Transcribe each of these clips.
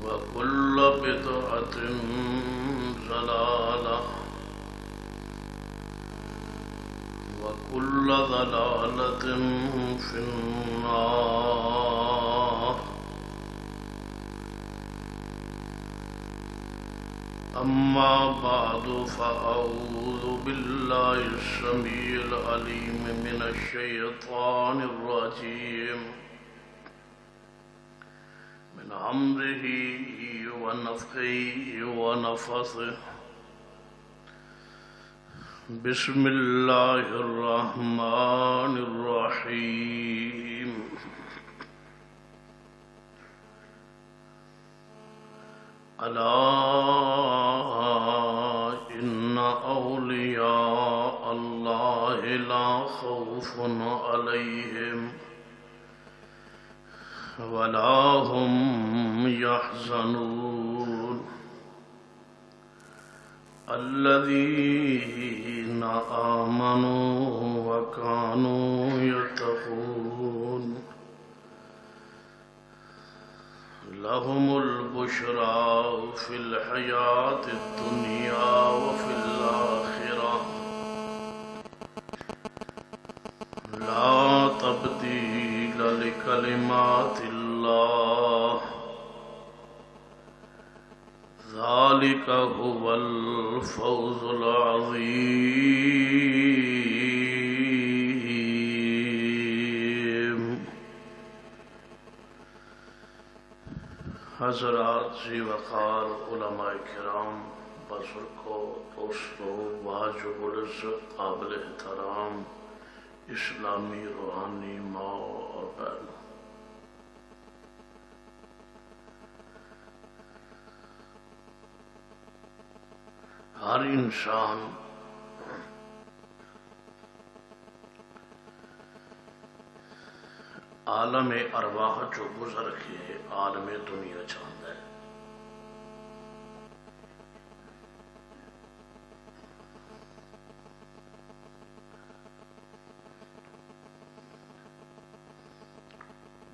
وكل بدعة ضلالة وكل ضلالة في النار. أما بعد فأعوذ بالله السميع العليم من الشيطان الرجيم من أمره ونفخه ونفثه. بسم الله الرحمن الرحيم. ألا إن أولياء الله لا خوف عليهم ولا هم يحزنون. الذين آمنوا وكانوا يتقون لهم البشرى في الحياة الدنيا وفي الآخرة لا تبديل لكلمات الله ذلك هو الفوز العظيم. حضرات ذی وقار علماء کرام، بزرگوں، دوستوں، واجب العزت، قابل احترام اسلامی روحانی ماں اور بہنوں، ہر انسان عالم ارواح جو گزر کے عالم دنیا چاہتا ہے.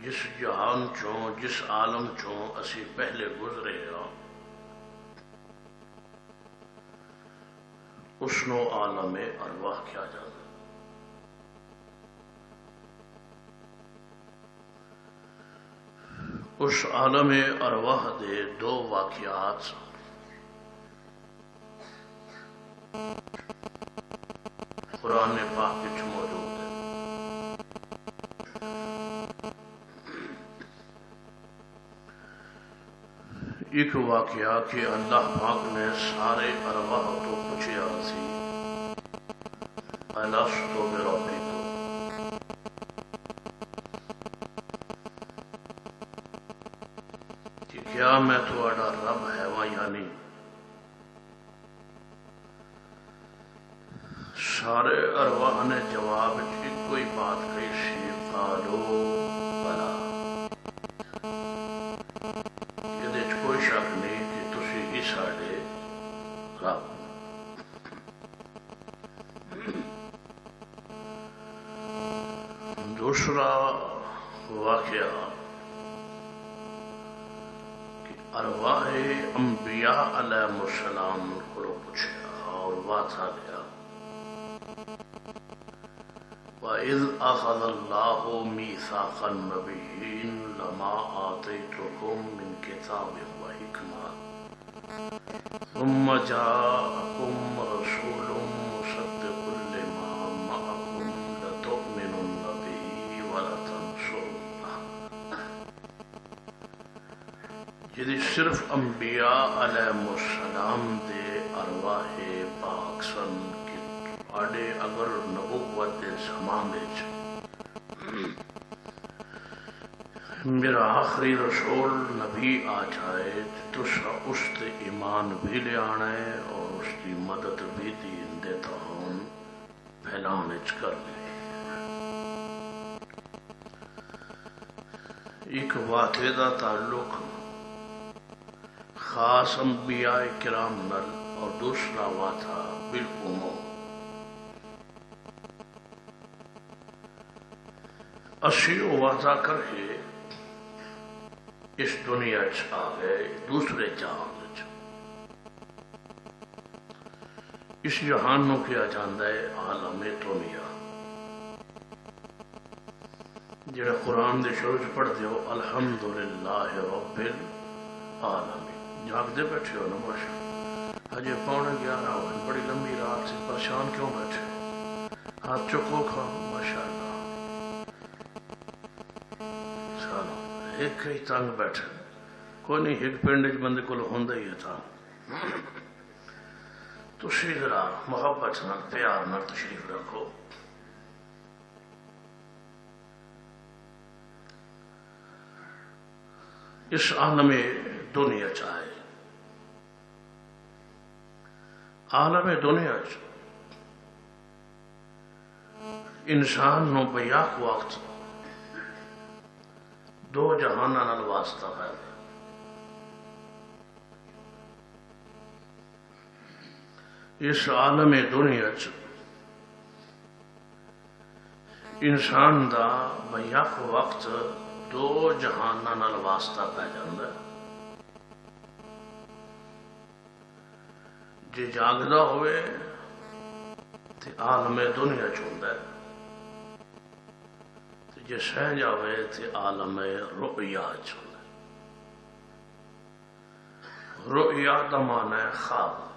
جس جہان چوں، جس عالم چوں اسی پہلے گزرے ہاں، اس نو عالم ارواح کیا جاتا ہے. اس عالم ارواح دے دو واقعات قرآن پاک وچ موجود ہیں. ایک واقعہ کہ اللہ پاک نے سارے ارواح تو پوچھیا سی الستو بربکم، کہ کیا میں تھوڑا رب ہے وا یا نہیں. سارے ارواح نے جواب ایک کوئی بات کہی سی، قالو بلا. یہ کوئی شک نہیں کہ تسی ہی ساڈے رب. دوسرا واقعہ کہ ارواح انبیاء علیہ السلام کو پوچھا اور بات آ گیا وَإِذْ أَخَذَ اللَّهُ مِيثَاقَ النَّبِيِّينَ لَمَا آتَيْتُكُم مِّن كِتَابٍ وَحِكْمَةٍ ثُمَّ جَاءَكُمْ رَسُولٌ مُّصَدِّقٌ لِّمَا مَعَكُمْ لَتُؤْمِنُنَّ بِهِ وَلَتَنصُرُنَّهُ. جدی صرف انبیاء علیہ السلام دے ارواح پاک سن کہ آڈے اگر نبوت دے زمانے میرا آخری رسول نبی آ جائے تو اس تے ایمان بھی لے آنا ہے اور اس کی مدد بھی دین دیتا ہوں پھیلانے کرنے. ایک واقعے دا تعلق خاص انبیاء کرام نل اور دوسرا واقعہ بالعموم. اسی واضح کر کے اس دنیا آ گئے دوسرے جہان اس جہان نو کیا جاندہ ہے عالم دنیا جڑا قرآن دے شروع پڑھ دیو الحمدللہ رب العالمین جاگدے بیٹھے ہو نا ماشاء اجے 11:15 ہوئے بڑی لمبی رات سے پریشان کیوں بیٹھے ہاتھ چکو کھاؤ ماشاءاللہ چلو ایک ہی تنگ بیٹھے کوئی نہیں ایک پنڈ بندے کو ہوندہ ہی تھا تسی ذرا محبت نال پیار نال تشریف رکھو اس عالم دنیا چاہے عالم دنیا انسان نو بیاک وقت دو جہاناں نال واسطہ ہے اس عالم دنیا انسان دا بیاک وقت دو جہاناں نال واسطہ پہ جاندہ جے جاگدہ ہوئے تے عالم دنیا چوندہ تے جے سہ جاوے تے عالم رؤیا چوندہ رؤیا دا معنی ہے خواب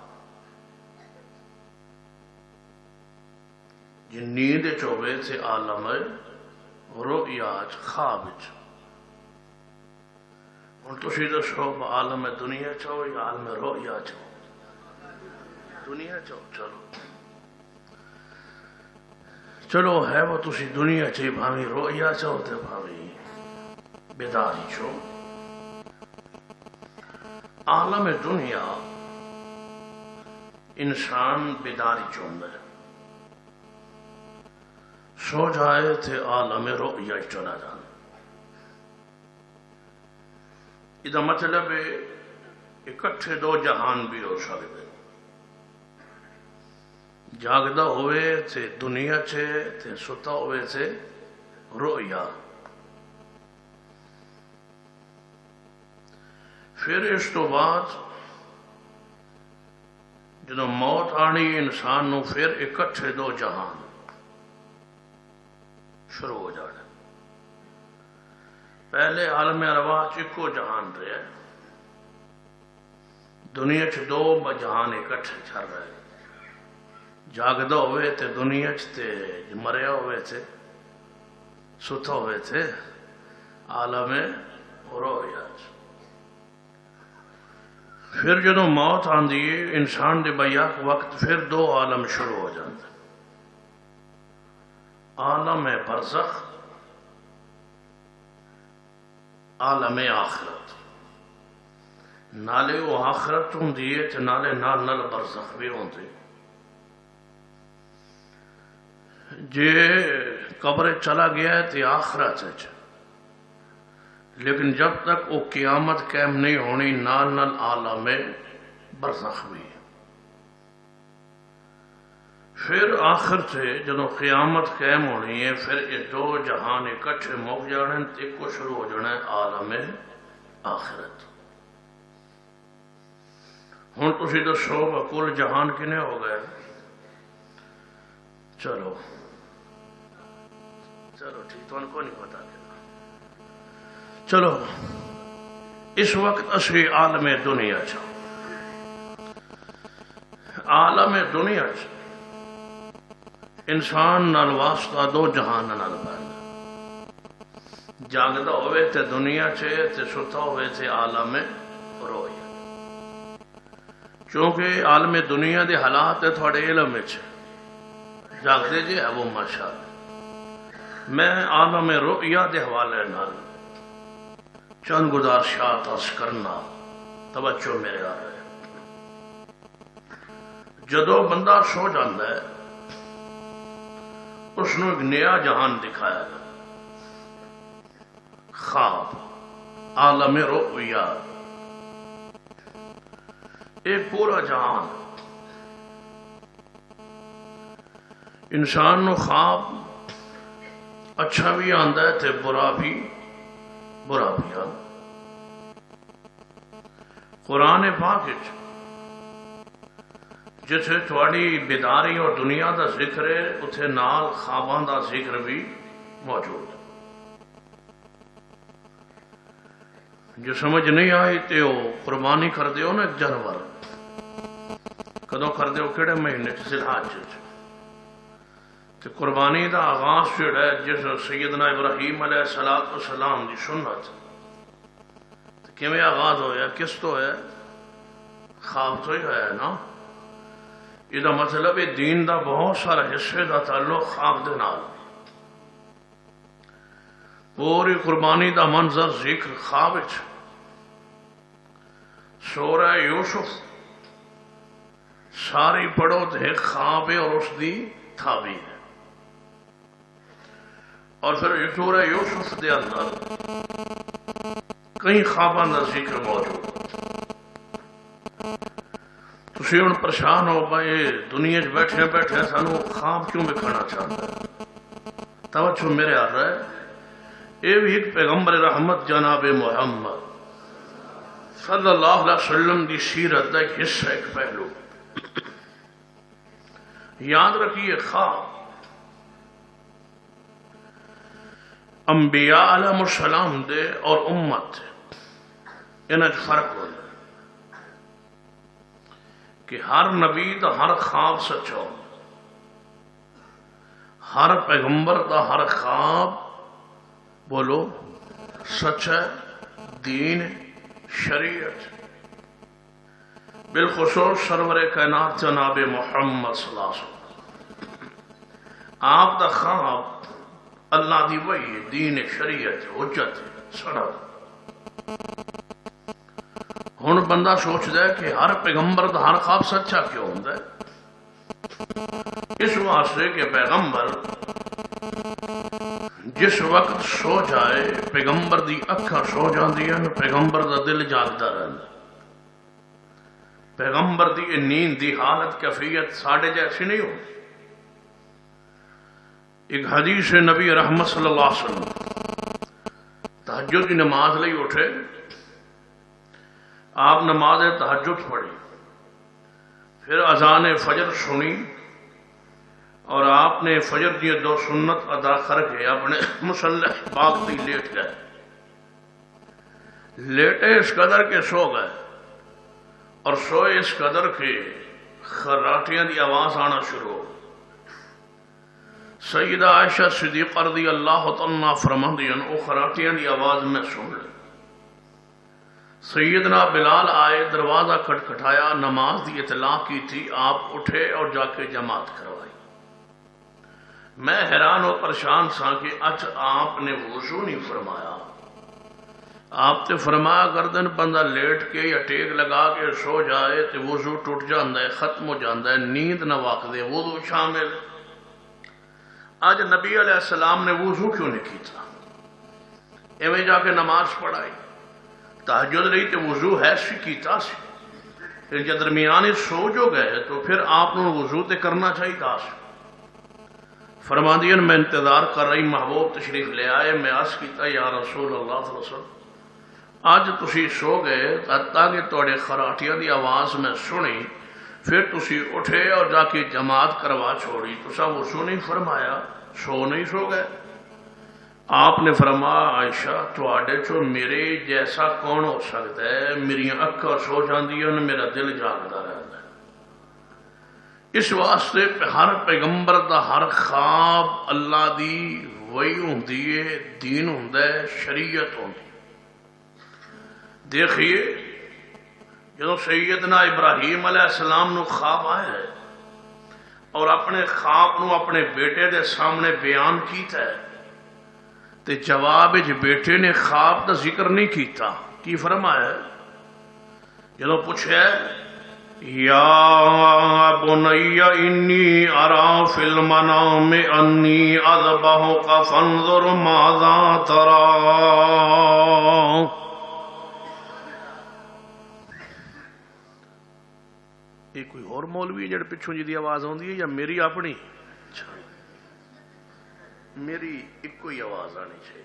جے نیند چوبے تے عالم رؤیا خواب اور تسی دسو عالم دنیا چاہو یا عالم رؤیا چاہو دنیا چاہو چلو ہے وہ تسی دنیا چاہی بھاوی رؤیا چاہو تے بھاوی بیداری چاہو عالم دنیا انسان بیداری چاہتا ہے سو جائے تھے عالم رؤیا چلا جانا یہ مطلب ہے اکٹھے دو جہان بھی ہو سکتے جاگدہ ہوئے تھے دنیا چھے تھے ستا ہوئے تھے رؤیا پھر اس تو بعد جنہوں موت آنی انسان نو پھر اکٹھے دو جہان شروع ہو جانا پہلے عالم ارواح چکو جہان رہے دنیا چ دو جہان اکٹھے چل رہے جاگدہ ہوئے تھے دنیا تے مریا ہوئے تھے ستا ہوئے تھے عالم رؤیا پھر جدوں موت آندی ہے انسان دے بیاک وقت پھر دو عالم شروع ہو جاندے عالم برزخ عالم آخرت نالے وہ آخرت ہوں دیئے تے نالے نال نال برزخ بھی ہوں دی جے قبر چلا گیا ہے تے آخرت ہے لیکن جب تک وہ قیامت قائم نہیں ہونی نال نال عالم برزخ بھی پھر آخر سے جدوں قیامت قائم ہونی ہے پھر یہ دو جہان اکٹھے مک جانے ایک کو شروع ہو جانا ہے عالم آخرت ہن تسی دسو کل جہان کنے ہو گئے چلو ٹھیک تو ان کو نہیں پتا چلو اس وقت اسی عالم دنیا عالم دنیا انسان نال واسطہ دو جہان نال پہنا جاگدہ ہوئے تے دنیا چھے تے ستا ہوئے تے عالم رؤیا چونکہ عالم دنیا دے حالات تھوڑے علم میں چھے جاگدے جے ہے وہ ماشاءاللہ میں عالم رؤیا دے حوالے نال چند گزارشات عرض کرنا توجہ میرے آ رہے جدو بندہ سو جاندہ ہے اس نے ایک نیا جہان دکھایا گیا خواب عالم رؤیا ایک پورا جہان انسان نو خواب اچھا بھی آندا ہے تے برا بھی آندا قرآن پاک جتھے تھوڑی بیداری اور دنیا دا ذکر ہے اتھے نال خواباں دا ذکر بھی موجود ہے۔ جو سمجھ نہیں آئی تے وہ قربانی کر دیو نا ایک جانور، کدوں کر دیو کیڑے مہینے ذی الحج تے قربانی دا آغاز جڑا ہے جس سیدنا ابراہیم علیہ السلام دی سنت کیویں آغاز ہویا، کس تو ہے؟ خواب تو ہی ہے نا۔ یہ مطلب ہے دین دا بہت سارا حصے دا تعلق خواب دے نال، پوری قربانی دا منظر ذکر خواب وچ۔ سورہ یوسف ساری پڑھو تے ایک خواب ہے اور اس دی تعبیر ہے، اور پھر سورہ یوسف دے اندر کئی خواباں دا ذکر موجود۔ تسی ہن پریشان ہو بھائی دنیا بیٹھے بیٹھے سانو خواب کیوں دکھانا چاہتا ہے؟ توجہ میرے آ رہا ہے، یہ بھی ایک پیغمبر رحمت جناب محمد صلی اللہ علیہ وسلم دی سیرت کا ایک حصہ، ایک پہلو۔ یاد رکھیے خواب انبیاء علیہ السلام دے اور امت انہیں فرق ہوتا ہے کہ ہر نبی دا ہر خواب سچا ہو، ہر پیغمبر دا ہر خواب بولو سچ ہے، دین شریعت۔ بالخصوص سرور کائنات جناب محمد صلی اللہ علیہ وسلم آپ دا خواب اللہ دی وحی ہے، دین شریعت حجت سڑک۔ ہن بندہ سوچدا ہے کہ ہر پیغمبر دا ہر خواب سچا کیوں ہوندا ہے؟ اس واسطے کہ پیغمبر جس وقت سو جائے پیغمبر دی اکھاں سو جاندیاں، پیغمبر دا دل جاگدا رہندا۔ پیغمبر دی نیند دی حالت کیفیت ساڑھے جیسی نہیں ہوتی۔ ایک حدیث نبی رحمت صلی اللہ علیہ وسلم تہجد کی نماز لئی اٹھے، آپ نماز تہجد پڑھی، پھر اذان فجر سنی اور آپ نے فجر کی دو سنت ادا کر کے اپنے مصلی پاک پہ لیٹ گئے۔ لیٹے اس قدر کے سو گئے اور سوئے اس قدر کے خراٹیاں دی آواز آنا شروع ہو۔ سیدہ عائشہ صدیقہ رضی اللہ تعالیٰ فرماندیاں او خراٹیاں دی آواز میں سن لے۔ سیدنا بلال آئے، دروازہ کھٹکھٹایا، نماز دی اطلاع کی تھی، آپ اٹھے اور جا کے جماعت کروائی۔ میں حیران و پریشان سا کہ اچ آپ نے وضو نہیں فرمایا۔ آپ نے فرمایا گردن بندہ لیٹ کے یا ٹیک لگا کے سو جائے تو وضو ٹوٹ جاندہ ہے، ختم ہو جاندہ ہے، نیند نہ واقع دے، وضو شامل۔ آج نبی علیہ السلام نے وضو کیوں نہیں کیتا؟ ایویں جا کے نماز پڑھائی، تہجد رہی تو وضو ہے سی کیتا سی، پھر جب درمیانے سو جو گئے تو پھر آپ نے وضو تے کرنا چاہیے تھا۔ فرماندین میں انتظار کر رہی محبوب تشریف لے آئے، میں عرض کیتا یا رسول اللہ صلی اللہ علیہ وسلم آج تسی سو گئے تاکہ توڑے خراٹیاں دی آواز میں سنی، پھر تسی اٹھے اور جا کے جماعت کروا چھوڑی، تسا وضو نہیں فرمایا، سو نہیں سو گئے؟ آپ نے فرمایا عائشہ تواڈے چو میرے جیسا کون ہو سکتا ہے؟ میری اکھاں سو جاندیاں، میرا دل جاگدا رہندا ہے۔ اس واسطے ہر پیغمبر دا ہر خواب اللہ دی وحی ہوندی ہے، دین ہوندا ہے، شریعت ہوندی ہے۔ دیکھیے جب سیدنا ابراہیم علیہ السلام نو خواب آیا ہے اور اپنے خواب نو اپنے بیٹے دے سامنے بیان کیتا ہے تے جواب بیٹے نے خواب دا ذکر نہیں کیتا، کی فرمایا ہے؟ جب پوچھا ہے یا بنی انی ارا فی المنام انی اذبحک فانظر ماذا تری۔ یہ کوئی اور مولوی جڑ پچھوں جی دی آواز آندی ہے یا میری اپنی؟ میری ایک کوئی آواز آنی چاہیے۔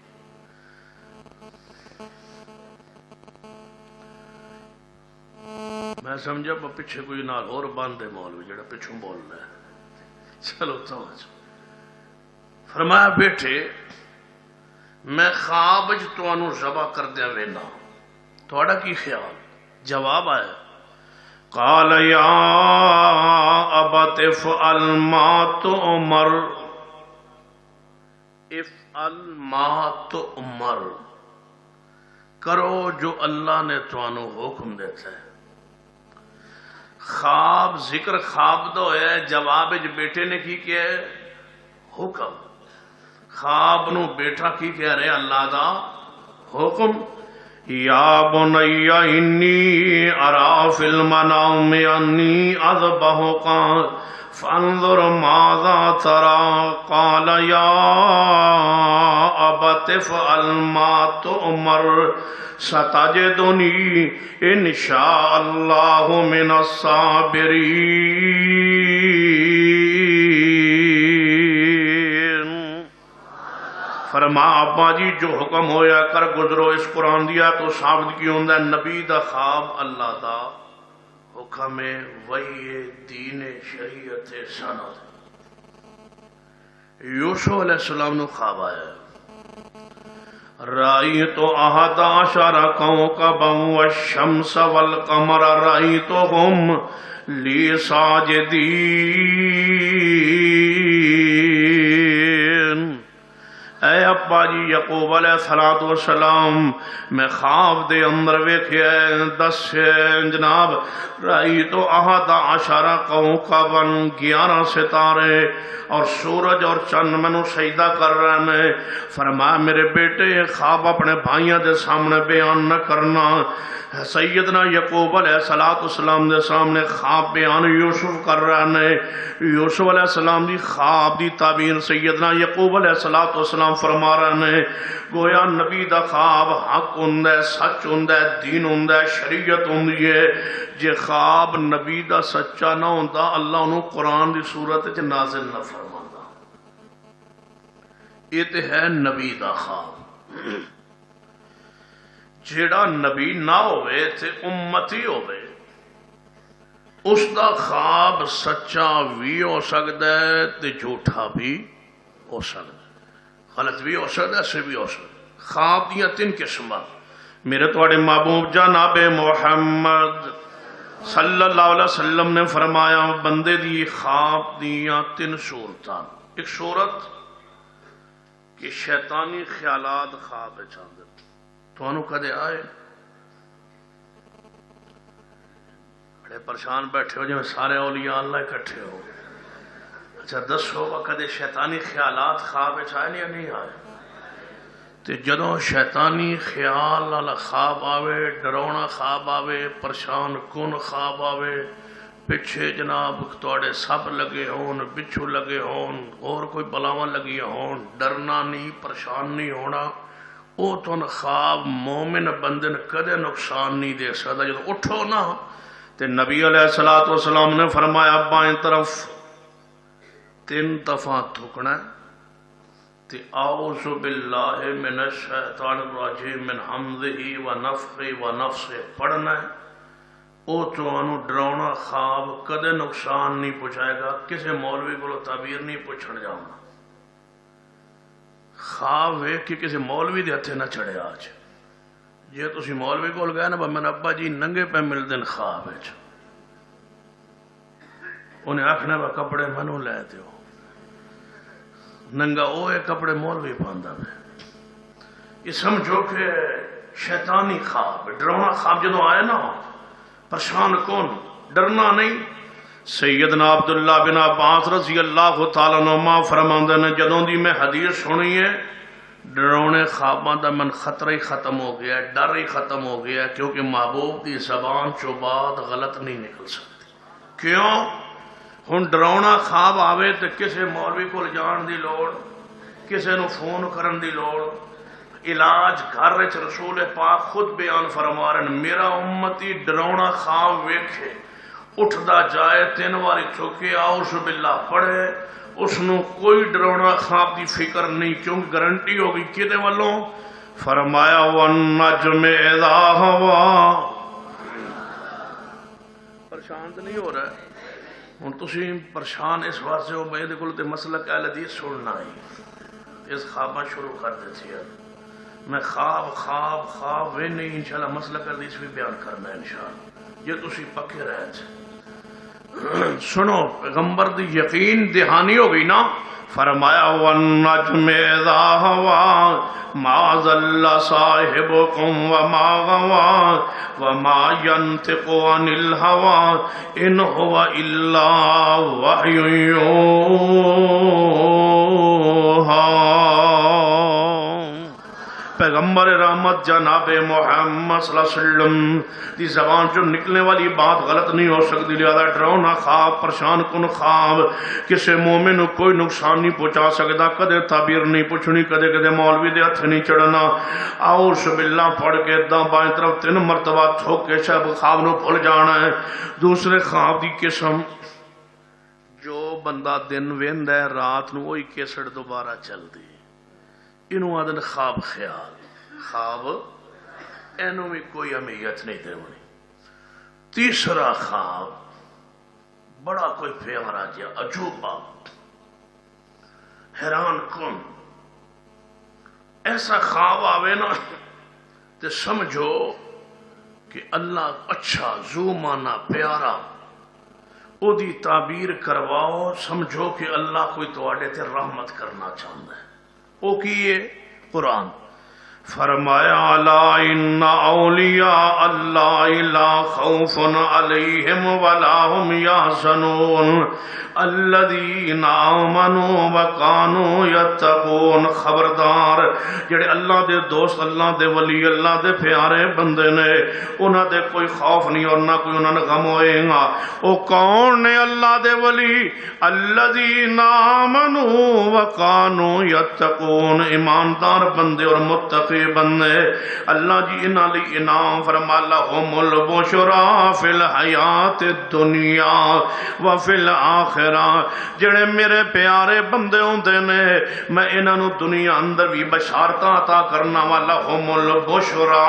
سمجھا پیچھے کوئی نال اور باندھے مولوی جڑا پچھوں بول رہا ہے. چلو سمجھ. فرمایا بیٹھے میں خواب تانوں ذبح کردیا وینا تھوڑا کی خیال؟ جواب آیا قال یا ابت افعل ما تؤمر افعل ما تؤمر، کرو جو اللہ نے تانوں حکم دیتا ہے. خواب ذکر خواب دا ہویا ہے، جواب بیٹے نے کی کیا ہے؟ حکم. خواب نو بیٹا کی کہہ رہے اللہ دا حکم. یا بنی انی ارا فی المنام انی اذبحک فانظر ماذا ترى قال یا ابت افعل ما تؤمر ستجدنی انشاء اللہ من الصابرین. فرما ابا جی جو حکم ہویا کر گزرو. اس قرآن دیا تو ثابت کی ہوندہ ہے نبی دا خواب اللہ دا حکم وحی دین شریعت سند. یوسف علیہ السلام نو خواب آیا رأیت احد عشر کوکبا والشمس والقمر رأیتهم لی ساجدین. اے ابا جی یعقوب علیہ السلام میں خواب دے اندر ویکھیا 10 جناب رأیت احد عشر کوکبا 11 ستارے اور سورج اور چند منو سجدہ کر رہے ہیں. فرمایا میرے بیٹے خواب اپنے بھائیاں دے سامنے بیان نہ کرنا. سیدنا یعقوب علیہ السلام دے سامنے خواب بیان یوسف کر رہے ہیں. یوسف علیہ السلام دی خواب دی تعبیر سیدنا یعقوب علیہ السلام فرما رہے ہیں گویا نبی دا خواب حق ہوندہ ہے، سچ ہوندہ ہے، دین ہوندہ ہے، شریعت ہوندی ہے. جے خواب نبی دا سچا نہ ہوندہ اللہ انہوں قرآن دی صورت چ نازل نہ فرماتا. یہ تے ہے نبی دا خواب. جیڑا نبی نہ ہوئے تے امتی ہوئے اس دا خواب سچا بھی ہو سکتا ہے تے جھوٹا بھی ہو سکتا ہے، غلط بھی ہو سکتا ہے، سے بھی ہو سکتا ہے. خواب دیاں 3 قسم میرے توڑے محبوب جناب محمد صلی اللہ علیہ وسلم نے فرمایا بندے دی خواب دیاں 3 صورتاں. ایک صورت کہ شیطانی خیالات خواب چاندے تو انہوں کدے آئے بڑے پریشان بیٹھے ہو جب سارے اولیاء اللہ اکٹھے ہو. اچھا دسو کدے شیطانی خیالات خواب چاہے یا نہیں آئے؟ تے جدوں شیطانی خیال والا خواب آوے، ڈرونا خواب آوے، پریشان کن خواب آوے، پچھے جناب توڑے سب لگے ہون، بچھو لگے ہون، اور کوئی بلاواں لگی ہون، ڈرنا نہیں، پریشان نہیں ہونا، او تن خواب مومن بندن کدے نقصان نہیں دے سکتا. جب اٹھو نا تے نبی علیہ السلام نے فرمایا بائیں طرف 3 دفعہ تھکنا تے اعوذ باللہ من الشیطان الرجیم من حمزہ ونفخہ ونفثہ پڑھنا ہے. او تو انو ڈراؤنا خواب کدے نقصان نہیں پہنچائے گا. کسی مولوی کو تعبیر نہیں پوچھن جاؤں. خواب ہے کہ کسی مولوی دے ہتھے نہ چڑھے. آج جی تسی مولوی کو گئے نا میں ابا جی ننگے پہ مل دن خواب ہے انہیں آکھنا با کپڑے منو لے دیو ننگا اوے کپڑے مولوی پاندہ میں. یہ سمجھو کہ شیطانی خواب ڈرونا خواب جدو آئے نا پریشان کون ڈرنا نہیں. سیدنا عبداللہ بن عباس رضی اللہ تعالیٰ عنہ فرماندے نے جدوں دی میں حدیث سنی ہے ڈرونے خواباں دا من خطرہ ہی ختم ہو گیا ہے، ڈر ہی ختم ہو گیا ہے، کیونکہ محبوب دی زبان چو بات غلط نہیں نکل سکتی. کیوں؟ ہن ڈرونا خواب آوے تو کسے مولوی کو جان دی لوڑ، کسے نو فون کرن دی لوڑ. علاج گھر وچ رسول پاک خود بیان فرما رہے ہیں میرا امتی ڈرونا خواب ویکھے اٹھدا جائے 3 واری چوکے اعوذ باللہ پڑھے اس نو کوئی ڈرونا خواب دی فکر نہیں کیونکہ گارنٹی ہوگی کدے والوں فرمایا والنجم اذا ہوا پریشان تو نہیں ہو رہا ہے ہوں تھی پریشان اس واسطے ہو میرے کو مسلک اہل حدیث سننا ہی اس خواباں شروع کر دیتی ہے میں خواب خواب خواب وہ نہیں انشاءاللہ مسلک اہل حدیث بھی بیان کرنا ہے انشاءاللہ یہ تھی پکے رہے تھے سنو پیغمبر دی یقین دہانی ہو گئی نا فرمایا والنجم اذا ہوا ما ضل صاحبکم وما غوا وما ينطق عن الهوى ان هو الا وحی یوحی پیغمبر رحمت جناب محمد صلی اللہ علیہ وسلم دی زبان جو نکلنے والی بات غلط نہیں ہو سکتی لہذا ڈراؤنا خواب پریشان کن خواب کسی مومن کوئی نقصان نہیں پہنچا سکتا کدے تعبیر نہیں پوچھنی کدے کدے مولوی دے ہتھ نہیں چڑھنا اعوذ باللہ پڑھ کے داں بائیں طرف 3 مرتبہ تھوک کے شب خواب نو بھول جانا ہے دوسرے خواب دی قسم جو بندہ دن ویندا ہے رات نو وہی کیسٹ دوبارہ چل دی انہوں آدن خواب خیال خواب اینوں میں کوئی اہمیت نہیں دے ہونی تیسرا خواب بڑا کوئی پیارا جا عجوبہ حیران کن ایسا خواب آوے نا تے سمجھو کہ اللہ اچھا زو مانا پیارا او دی تعبیر کرواؤ سمجھو کہ اللہ کوئی تواڈے تے رحمت کرنا چاہتا ہے او کیے قرآن فرمایا الا ان اولیاء اللہ لا خوف علیہم ولا هم یحزنون الذین آمنوا وکانوا یتقون خبردار جڑے اللہ دے دوست اللہ دے ولی اللہ دے پیارے بندے نے انہاں دے کوئی خوف نہیں اور نہ کوئی انہاں نے غم ہوئے گا او کون نے اللہ دے ولی الذین آمنوا وکانوا یتقون ایماندار بندے اور متقی بندے اللہ جی انہاں لئی انعام فرما لہم البشرا فی الحیات الدنیا وفی الآخرہ جڑے میرے پیارے بندے ہوندے نے میں انہاں نو دنیا اندر بھی بشارتاں عطا کرنا والا ہم البشرا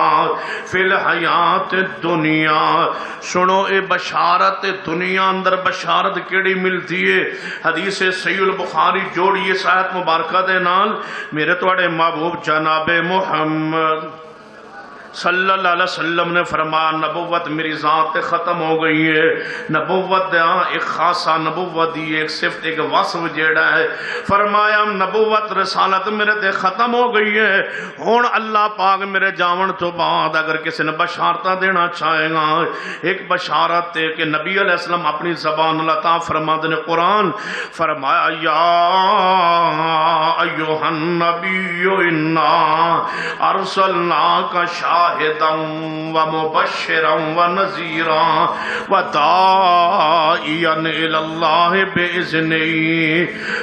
فی الحیات الدنیا سنو اے بشارت دنیا اندر بشارت کیڑی ملتی ہے حدیث صحیح البخاری جوڑیے آیت مبارکہ دے نال میرے تواڈے محبوب جناب محمد صلی اللہ علیہ وسلم نے فرمایا نبوت میری ذات ختم ہو گئی ہے نبوت ایک خاصا نبوت دی ایک صفت ایک وصف جیڑا ہے فرمایا نبوت رسالت میرے تے ختم ہو گئی ہے ہون اللہ پاک میرے جاون تو بعد اگر کسی نے بشارتہ دینا چاہے گا ایک بشارت ہے کہ نبی علیہ السلام اپنی زبان اللہ تعالیٰ فرما دے قرآن فرمایا یا ایوہ النبی انا ارسلناک شاہدا ومبشرا ونذیرا وداعیا الی اللہ بإذنہ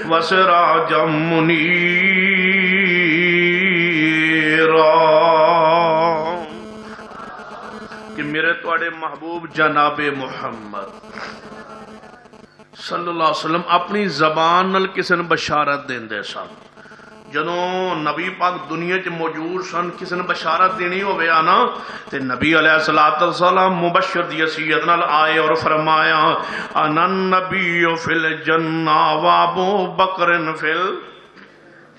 وسراجا منیرا کہ میرے توڑے محبوب جناب محمد صلی اللہ علیہ وسلم اپنی زبان نل کسی نے بشارت دین دے سن جنوں نبی پاک دنیا چ موجود سن کسی نے بشارت دینی ہوئے آنا تے نبی علیہ السلام مبشر دی حیثیت نال آئے اور فرمایا انا النبی فی الجنہ وابو بکر فی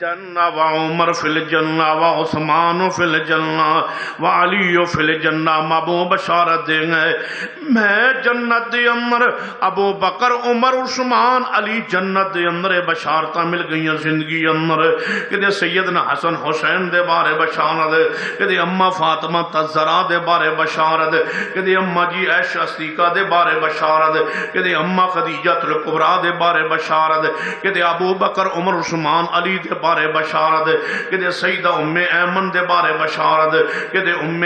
الجنہ وعمر فی الجنہ وعثمان فی الجنہ وعلی فی الجنہ ابو بشارت دیں گے میں جنت دے اندر ابو بکر عمر عثمان علی جنت دے اندر بشارتاں مل گئیاں زندگی اندر کہ سیدنا حسن حسین دے بارے بشارت کہ اماں فاطمہ تزرا دے بارے بشارت کہ اماں جی عائشہ صدیقہ دے بارے بشارت کہ اماں خدیجہ الکبریٰ دے بارے بشارت کہ ابو بکر عمر عثمان علی دے بارے بشارت کہ سیدہ ام ایمن دے بارے بشارت کہ ام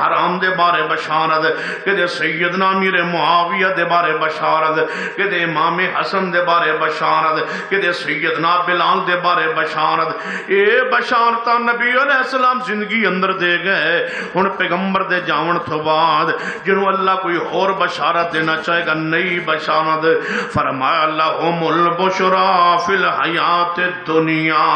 حرام دے بارے بشارت کہ سیدنا امیر معاویہ دے بارے بشارت کہ امام حسن دے بارے بشارت کہ سیدنا بلال دے بارے بشارت اے بشارتاں نبی علیہ السلام زندگی اندر دے گئے ہن پیغمبر دے جاون تو بعد جنہوں اللہ کوئی اور بشارت دینا چاہے گا نئی بشارت فرمایا لہم البشرا فی الحیات الدنیا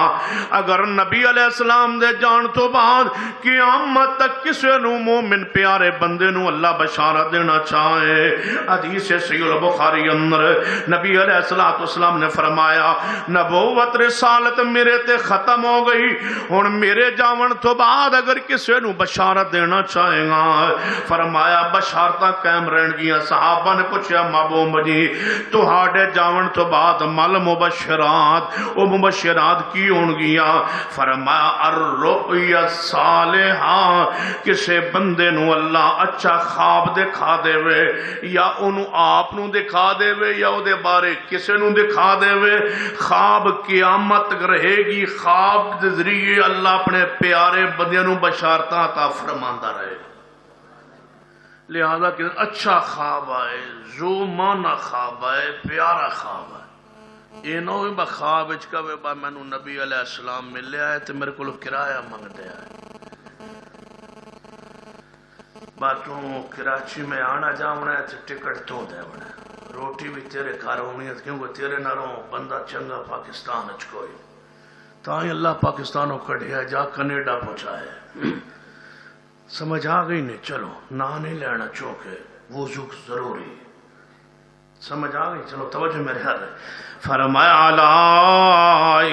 اگر نبی علیہ السلام دے جان تو بعد قیامت تک کسے نو مومن پیارے بندے نو اللہ بشارت دینا چاہے، حدیث صحیح البخاری اندر نبی علیہ السلام نے فرمایا نبوت رسالت میرے تے ختم ہو گئی، ہن میرے جاون تو بعد اگر کسے نو بشارت دینا چاہے گا، فرمایا بشارتاں قائم رہن گیاں۔ صحابہ نے پوچھا محبوب جی تہاڈے جاون تو بعد مل مبشرات، او مبشرات کی ہون گیاں؟ فرمایا الرؤیا الصالحہ، کسے بندے نو اللہ اچھا خواب دکھا دے وے، یا انہوں آپ نو دکھا دے وے یا او دے بارے کسے نو دکھا دے وے، خواب قیامت رہے گی، خواب دے ذریعے اللہ اپنے پیارے بندیاں نو بشارتاں عطا فرماندا رہے گا۔ لہذا کہ اچھا خواب آئے، زو مانا خواب آئے، پیارا خواب آئے، یہ نہ ہوئی با خواب اچکا وے با میں نو نبی علیہ السلام ملے آئے تے میرے کو کرایہ مانگ دے آئے، باتوں کراچی میں آنا جاؤنا ہے تے ٹکٹ تو دے ہونا ہے، روٹی بھی تیرے گھر ہونی ہے کیونکہ تیرے نہ رہو بندہ چنگا پاکستان اچ کوئی، تاہی اللہ پاکستانوں کڑھیا جا کنیڈا پہنچائے۔ سمجھ آ گئی نہیں؟ چلو نہ نہیں لینا چونکہ وضو ضروری، سمجھ آ گئی؟ چلو توجہ میرے حال ہے۔ فرمایا الا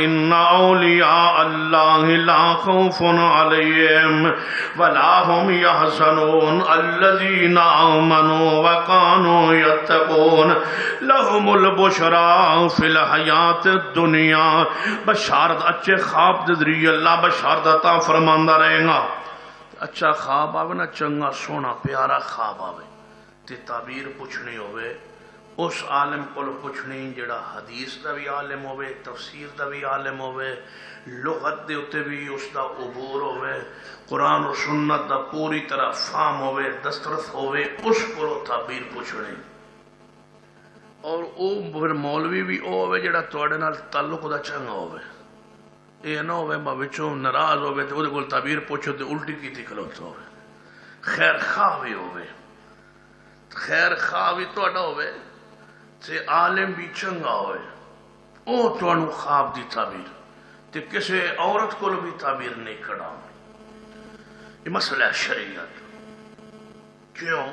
ان اولیاء اللہ لا خوف علیہم ولا هم يحزنون الذین آمنوا وكانوا يتقون لهم البشرى فی الحیات الدنیا۔ بشارت اچھے خواب دے ذریعے اللہ بشارت عطا فرماندا رہے گا۔ اچھا خواب آوے نا، چنگا سونا پیارا خواب آوے تے تعبیر پوچھنی ہوئے اس عالم کو پوچھنی جڑا حدیث دا بھی عالم ہوئے، تفسیر دا بھی عالم ہوئے، لغت دے اتے بھی اس دا عبور ہوئے، قرآن و سنت دا پوری طرح فہم ہوئے، دسترس ہوئے، اس کو تعبیر پوچھنی۔ اور او پھر مولوی بھی او ہوئے جڑا توڑے نال تعلق دا چنگا ہوئے، یہ نہ ہوئے بچوں ناراض ہوئے تو وہ تعبیر پوچھو تو الٹی کی تھی کھلوتا ہوئے۔ خیر خواہ بھی ہوئے، خیر خواہ بھی تو اڈا ہوئے تے عالم بھی چنگا ہوئے، او تو انو خواب دی تعبیر تے کسے عورت کو بھی تعبیر نہیں کڑا ہوئے۔ یہ مسئلہ شریعت کیوں؟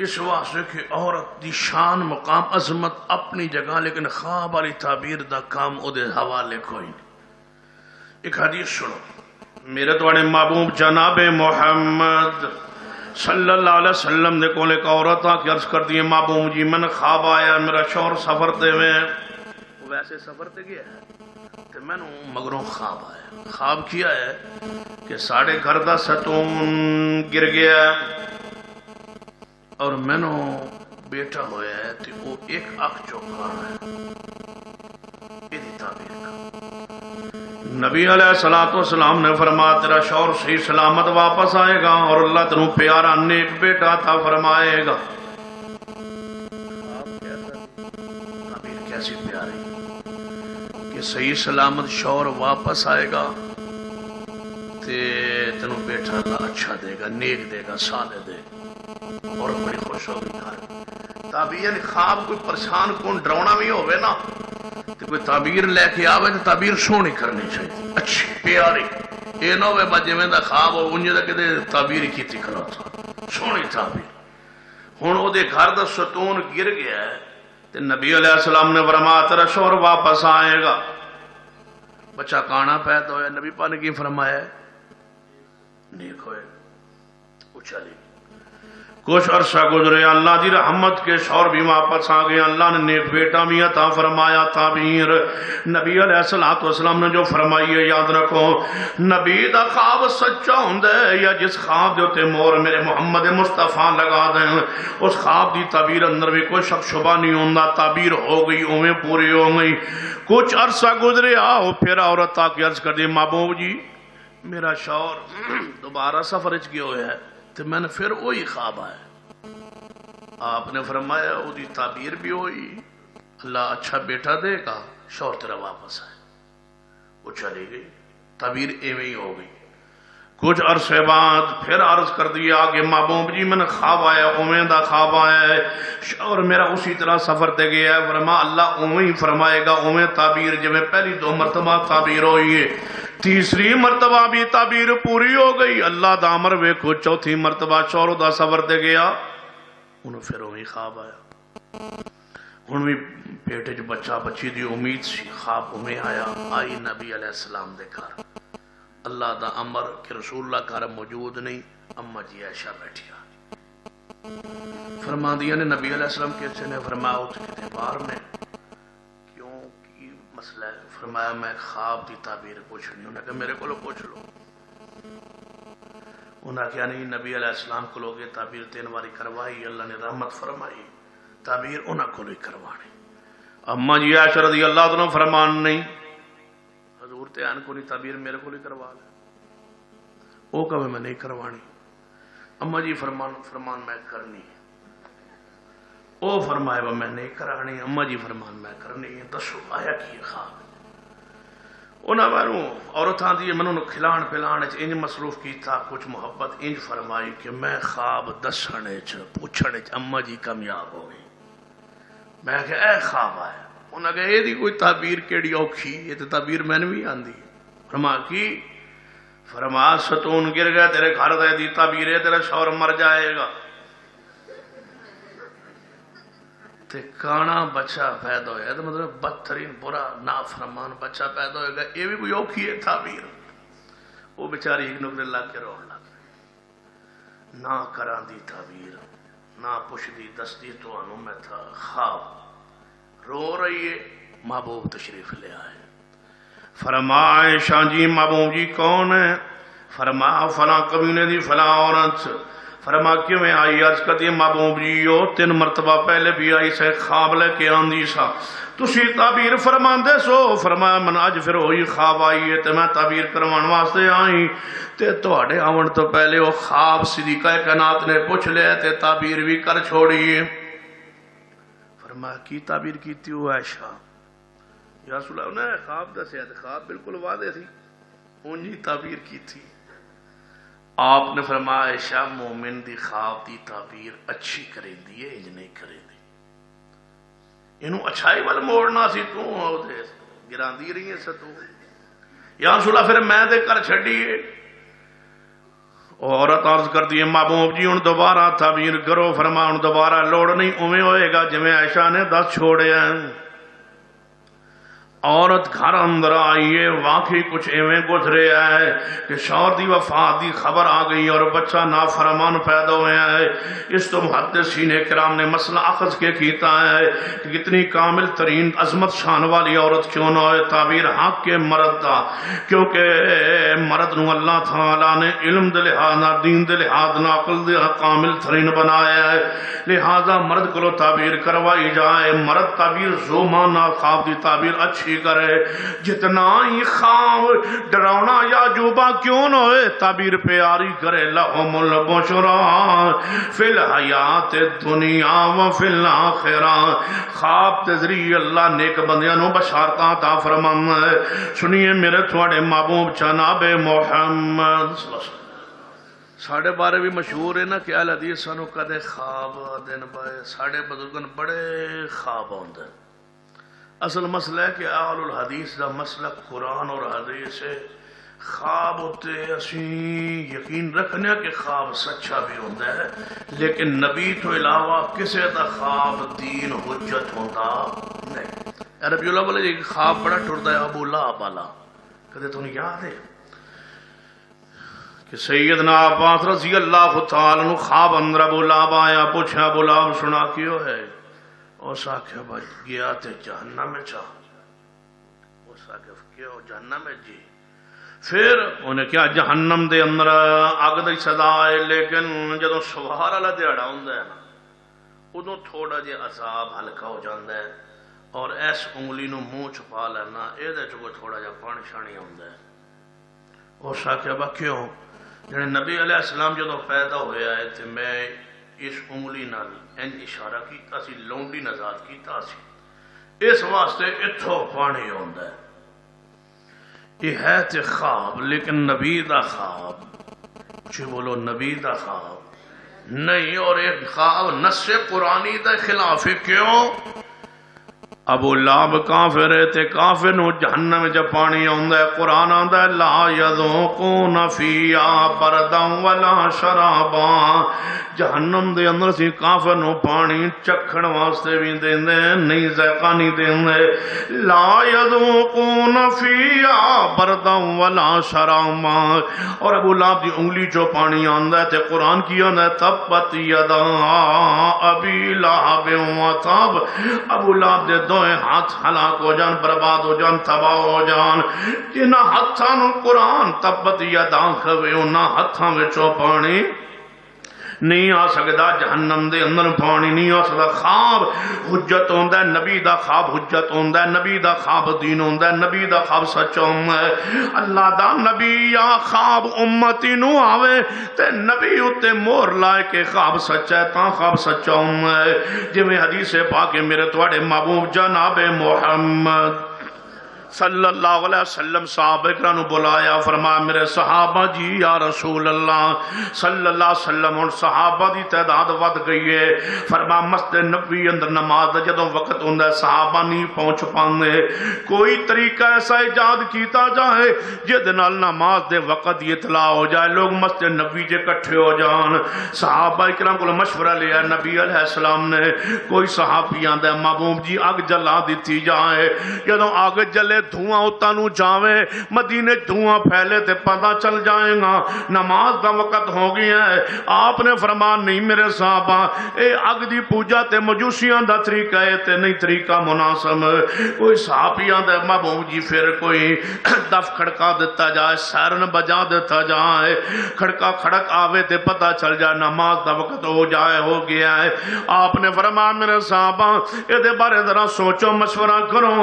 اس واسطے کہ عورت دی شان مقام عظمت اپنی جگہ، لیکن خواب والی تعبیر دا کام او دے حوالے کوئی نہیں۔ ایک حدیث سنو، میرے توڑے محبوب جناب محمد صلی اللہ علیہ وسلم نے کول ایک عورت آ کے عرض کر دیئے محبوب جی من خواب آیا میرا شوہر سفر دے میں، وہ ویسے سفر دے گیا ہے تو میں نے مگروں خواب آیا، خواب کیا ہے کہ ساڑھے گھر دا ستون گر گیا ہے اور میں نے بیٹا ہویا ہے تو وہ ایک اکھ چوکا ہے، یہ دی تعبیر کا۔ نبی علیہ السلام نے فرمایا تیرا شوہر صحیح سلامت واپس آئے گا اور اللہ تنوں پیارا نیک بیٹا عطا فرمائے گا۔ تعبیر کیسی پیاری کہ صحیح سلامت شوہر واپس آئے گا تے تنوں بیٹا اللہ اچھا دے گا، نیک دے گا، صالح دے گا اور بڑی خوش ہوگی گھر۔ تعبیر خواب کوئی پریشان کون ڈراؤنا بھی ہوئے نا تو کوئی تعبیر لے کے آوے تو تعبیر سونی کرنی چاہیے، اچھی پیاری، یہ نہ ہوئے بجے میں دا خواب ہو انجھے دا کہتے تعبیر کی تھی کھلا تھا، سونی تعبیر۔ ہون او دے گھر دا ستون گر گیا ہے تو نبی علیہ السلام نے فرمایا تیرا شوہر واپس آئے گا۔ بچہ کانا پیدا ہویا، نبی پاک نے کی فرمایا ہے نیک ہوئے وہ چلی۔ کچھ عرصہ گزرے، اللہ دی رحمت کے شوہر بھی واپس آ گئے، اللہ نے نیک بیٹا بھی عطا فرمایا۔ تعبیر نبی علیہ السلام نے جو فرمائی ہے یاد رکھو، نبی دا خواب سچا ہوندے یا جس خواب دے تے مور میرے محمد مصطفیٰ لگا دیں اس خواب دی تعبیر اندر بھی کوئی شک شبہ نہیں ہوندا، تعبیر ہو گئی اویں پوری ہو گئی۔ کچھ عرصہ گزرے آؤ پھر عورت آ کے عرض کر دی محبوب جی میرا شوہر دوبارہ سفر اچ گیا ہویا ہے تو میں نے پھر وہی خواب آیا۔ آپ نے فرمایا وہ دی تعبیر بھی ہوئی، اللہ اچھا بیٹا دے گا، شوہر تیرا واپس آئے۔ وہ چلی گئی، تعبیر ایویں ہی ہو گئی۔ کچھ عرصے بعد پھر عرض کر دیا کہ محبوب جی میں نے خواب آیا اویں دا خواب آیا ہے اور میرا اسی طرح سفر تے گیا ہے. فرما اللہ اویں ہی فرمائے گا اویں تعبیر جو پہلی 2 مرتبہ تعبیر ہوئی ہے تیسری مرتبہ بھی تعبیر پوری ہو گئی. اللہ دا امر ویکھو چوتھی مرتبہ چورو دا سفر تے گیا انہوں پھر اویں خواب آیا. ہن بھی پیٹ وچ بچہ بچی دی امید سی خواب اویں آیا. آئی نبی علیہ السلام دے گھر اللہ دا امر کہ رسول اللہ گھر موجود نہیں اما جی عائشہ بیٹھی فرما دیا نے نبی علیہ السلام کیسے نے فرمایا اٹھ کے باہر میں کیوں کی مسئلہ ہے. فرمایا میں خواب دی تعبیر پوچھنی. انہوں نے کہا میرے کو پوچھ لو. انہوں نے کہا نہیں نبی علیہ السلام کو لوگے تعبیر 3 باری کروائی اللہ نے رحمت فرمائی تعبیر انہوں کو لوگ کروانی. اما جی عائشہ رضی اللہ عنہ فرمان نہیں حضور تیان کو نہیں تعبیر میرے کو لوگ کروا لے. وہ کہا میں نہیں کروانی. اما جی فرمان میں کرنی. وہ فرمائے میں نہیں کرانی. اما جی فرمان میں کرنی. دسو آیا کی خواب. انہاں میں عورتاں دی منوں کھلان پلان انج مصروف کیتا کچھ محبت انج فرمائی کہ میں خواب دسنے پوچھنے اما جی کامیاب ہو گئی. میں کہ اے خواب آیا. انہاں کہا یہ دی کوئی تعبیر کیڑی اوکھی یہ تو تعبیر میں نے بھی آندی. فرما کی فرما ستون گر گیا تیرے گھر دے دی تعبیر ہے تیرا شوہر مر جائے گا تے کانا بچہ پیدا ہویا تو مطلب بدترین برا نافرمان بچہ پیدا ہوئے گا. یہ بھی کوئی اوکھی ہے تعبیر. وہ بیچاری ایک نکلے لگ کے روح لگ نہ کران دی تعبیر نہ پوچھ دی دس دی تو انہوں میں تھا خواب رو رہی ہے. محبوب تشریف لے آئے. فرما عائشہ جی محبوب جی کون ہے. فرما فلاں کمینے دی فلاں عورت. فرما کیوں میں آئی عرض کرتی محبوب جی 3 مرتبہ پہلے بھی آئی سے خواب لے کے آندی سا تسی تعبیر فرما دے سو. فرمایا من اج پھر ہوئی خواب آئی ہے تے میں تعبیر کروان واسطے آئی تے تواڈے آون تو پہلے وہ خواب صدیقہ کائنات نے پوچھ لیا تے تعبیر بھی کر چھوڑی. فرمایا کی تعبیر کیتی ہو عائشہ. یا رسول اللہ نے خواب دسیا تے خواب بالکل واضح تھی اونجی تعبیر کی تھی. آپ نے فرمایا عائشہ مومن دی خواب دی تعبیر اچھی کریں دی ہے انج نہیں کریں دی. انہوں اچھائی وال موڑنا سی تو گران دی رہی ہیں ستو. یا رسول اللہ پھر میں دے کر چھڑیے. عورت عرض کر دی محبوب جی ان دوبارہ تعبیر کرو. فرما ان دوبارہ لوڑ نہیں اویں ہوئے گا جویں عائشہ نے 10 چھوڑے ہیں. عورت گھر اندر آئیے واقعی کچھ ایویں گزرے ہے کہ شوہر دی وفات دی خبر آ گئی اور بچہ نافرمان پیدا ہویا ہے. اس تو محدثین کرام نے مسئلہ اخذ کے کیتا ہے کہ کتنی کامل ترین عظمت شان والی عورت کیوں نہ ہوئے. تعبیر حق کے مرد دا کیونکہ مرد نو اللہ تعالیٰ نے علم دے لحاظ نہ دین دے لحاظ نہ عقل دے کامل ترین بنایا ہے. لہذا مرد کو تعبیر کروائی جائے. مرد تعبیر زومانہ خواب دی تعبیر اچھی کرے. جتنا ہی خواب ڈراؤنا یا جوبا کیوں نہ ہوئے تعبیر پیاری کرے. لہم البشرا فی الحیات دنیا و فی الاخرہ. خواب تے ذریعے اللہ نیک بندیاں نو بشارتاں عطا فرمانا ہے. سنیے میرے تھوڑے محبوب جناب محمد صلی اللہ علیہ وسلم ساڑھے بارے بھی مشہور ہے نا کہ اہل حدیث سانو کدے خواب دن بائے ساڑھے بزرگن بڑے خواب ہوندے. اصل مسئلہ ہے کہ اہل الحدیث دا مسئلہ قرآن اور حدیث ہے. خواب ہوتے اسی یقین رکھنے کہ خواب سچا بھی ہوتا ہے لیکن نبی تو علاوہ کسی دا خواب دین حجت ہوتا نہیں. ربی اللہ بولے جی خواب بڑا ٹرتا ہے ابو لہب والا کدے تو نہیں یاد ہے کہ سیدنا عباس رضی اللہ تعالیٰ عنہ خواب اندر ابو لہب آیا. پوچھا ابو لہب سنا کیوں ہے. اس آکھیا بھائی گیا تے جہنم میں چاہ. اس آکھیا کیوں جہنم میں جی. پھر انہیں کیا جہنم دے اندر اگ دی صدا ہے لیکن جدوں سوار والا دیہڑا ہوندا ہے نا ادوں تھوڑا جہا عذاب ہلکا ہو جاندا ہے اور ایس انگلی نو منہ چھپا لینا اے دے چ تھوڑا جہا پانی شانی ہوندا ہے. اس آکھیا با کیوں. جڑے نبی علیہ السلام جدوں پیدا ہویا ہے تے میں اس انگلی نال انج اشارہ کیتا سی لونڈی نزاد کیتا سی اس واسطے اتھوں پانی ہوندا ہے. یہ ہے تے خواب لیکن نبی دا خواب اچھی بولو نبی دا خواب نہیں، اور ایک خواب نص قرآنی دا خلاف ہے۔ کیوں؟ ابو لہب کافر ہے تے کافر نو جہنم جا پانی آندا ہے۔ قرآن آندا ہے لا یذوقون فیہا بردا ولا شرابا، جہنم دے اندر سی کافر نو پانی چکھن واسطے بھی دیندے نہیں، ذائقہ نہیں دیندے۔ لا یذوقون فیہا بردا ولا شرابا، اور ابو لہب دی انگلی چو پانی آندا ہے تے قرآن کی آندا ہے تبت یدا ابی لہب و تب، ابو لہب دے دوئے ہاتھ ہلاک ہو جان، برباد ہو جان، تباہ ہو جان۔ جنہ ہتھاں نو قرآن تبت یداں کھوے انہاں ہتھاں وچوں پانی نہیں آ سکدا، جہنم دے اندر پانی نہیں آ سکدا۔ خواب حجت ہوندا ہے، نبی دا خواب حجت ہوندا ہے، نبی دا خواب دین ہوندا ہے، نبی دا خواب سچ ہوندا ہے۔ اللہ دا نبی یا خواب امتی نو آوے تے نبی اتے مور لائے کہ خواب سچا ہے، تاں خواب سچا ہوندا ہے۔ جویں حدیث پاک میرے تواڈے محبوب جناب محمد صلی اللہ علیہ وسلم صحابہ کرام بلایا، فرمایا میرے صحابہ جی یا رسول اللہ صلی اللہ علیہ وسلم، اور صحابہ دی تعداد ود گئی ہے۔ فرمایا مسجد نبوی اندر نماز دا جدوں وقت ہوندا ہے صحابہ نہیں پہنچ پاندے، کوئی طریقہ ایسا ایجاد کیتا جائے جے نال نماز دے وقت دی اطلاع ہو جائے، لوگ مسجد نبوی جے اکٹھے ہو جان۔ صحابہ کرام کو مشورہ لیا نبی علیہ السلام نے، کوئی صحابی آندا ہے محبوب جی اگ جلا دیتی جائے، جدوں اگ جلے دھواں اتانو جاوے، مدینے دھواں پھیلے تے پتہ چل جائے گا نماز دا وقت ہو گیا ہے۔ آپ نے فرمایا نہیں میرے صحابہ، اے اگ دی پوجا تے مجوسیاں دا طریقہ ہے تے نہیں طریقہ مناسب۔ کوئی صحابیاں دے محبوب جی پھر کوئی دف کھڑکا دیتا جائے، سائرن بجا دیتا جائے، کھڑکا کھڑک آوے تے پتہ چل جائے نماز دا وقت ہو جائے ہو گیا ہے۔ آپ نے فرمایا میرے صحابہ اے دے بارے ذرا سوچو مشورہ کرو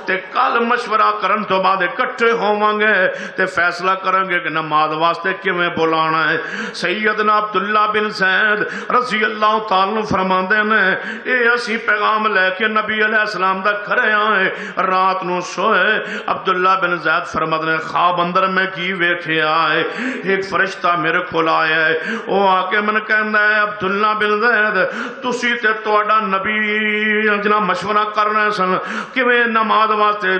تے کل مشورہ کرن تو بعد اکٹھے ہوواں گے تے فیصلہ کریں گے کہ نماز واسطے کیویں بلانا ہے۔ سیدنا عبداللہ بن زید رضی اللہ تعالیٰ فرماندے نے اے اسی پیغام لے کے نبی علیہ السلام دا گھرے آئے، رات نو سوئے۔ عبداللہ بن زید فرماندے نے خواب اندر میں کی ویکھیا ہے، ایک فرشتہ میرے کول آیا ہے، او آ کے من کہندا ہے عبداللہ بن زید تسی تے تہاڈا نبی جنا مشورہ کرنا سن کیویں نماز واسطے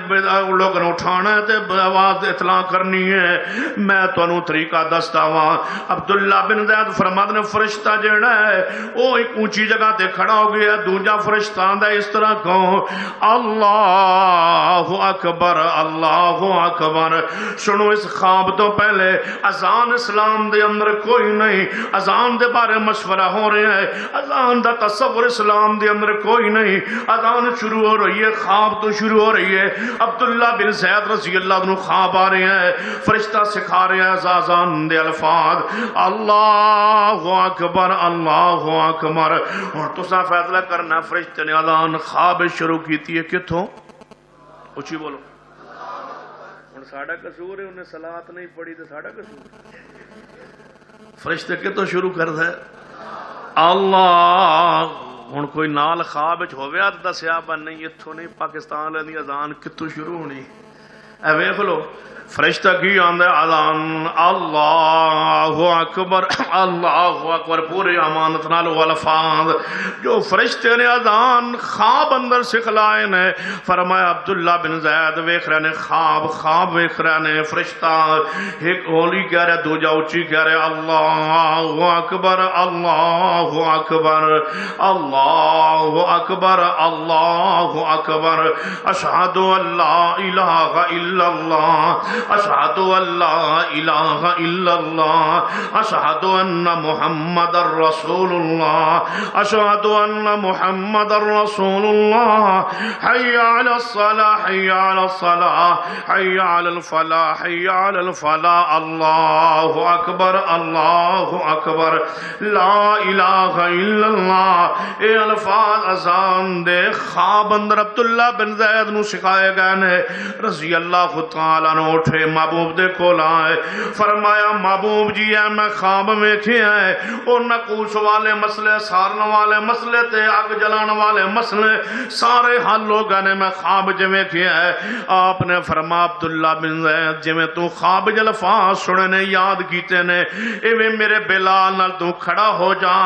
لوگ اٹھانا ہے تے آواز اطلاع کرنی ہے، میں تانوں طریقہ دستا ہاں۔ عبداللہ بن زید فرماتے نے فرشتہ جڑا ہے وہ ایک اونچی جگہ تے کھڑا ہو گیا، دوجا فرشتہ آندا ہے اس طرح کہو اللہ اکبر اللہ اکبر۔ سنو اس خواب تو پہلے اذان اسلام دے اندر کوئی نہیں، اذان دے بارے مشورہ ہو رہا ہے، اذان دا تصور اسلام دے اندر کوئی نہیں، اذان شروع ہو رہی ہے، خواب تو شروع ہو رہی ہے۔ عبداللہ بن زید رضی اللہ عنہ خواب آ رہے ہیں، فرشتہ سکھا رہے ہیں اذان دے الفاظ اللہ اکبر اللہ اکبر۔ اور تسا فیصلہ کرنا فرشتے نے اذان خواب شروع کیتی ہے کتھوں؟ اچھی بولو۔ ہن ساڈا قصور ہے انہیں صلاۃ نہیں پڑھی تے ساڈا قصور؟ فرشتے کتھوں شروع کردا ہے؟ اللہ۔ ہن کوئی نال خواب وچ ہویا تے دسیا با نہیں اتھوں نہیں، پاکستان دی اذان کتھوں شروع ہونی؟ اے ویکھ لو فرشتہ کی آندا ہے اذان اللہ اکبر اللہ اکبر، پورے امانت نال الفاظ جو فرشتے نے اذان خواب اندر سکھلائے نے۔ فرمایا عبداللہ بن زید ویکھ رہے نے خواب ویکھ رہے نے، فرشتہ ایک ہولی کہہ رہے دوجا اونچی کہہ رہے اللہ اکبر اللہ اکبر اللہ اکبر اللہ اکبر، اشہد ان لا الہ الا اللہ اشہد ان لا الہ الا اللہ اشہد ان محمد رسول اللہ اشہد ان محمد رسول اللہ، حی علی الصلاة حی علی الصلاة حی علی الفلاح حی علی الفلاح، اللہ اکبر اللہ اکبر لا الہ الا اللہ۔ اے الفاظ اذان دے خواب اندر عبداللہ بن زید نو سکھائے گئے نے رضی اللہ اللہ تعالیٰ نے اٹھے محبوب دے کول آئے فرمایا محبوب جی ہے میں خواب ویکھے ہے او نقوش والے مسئلے سارن والے مسئلے تے اگ جلان والے مسئلے سارے حل ہو گئے میں خواب جو ویکھے ہے آپ نے فرما عبداللہ بن زید جی میں تو خواب جلفاظ سنے نے یاد کیتے نے ایویں میرے بلال نال تو کھڑا ہو جا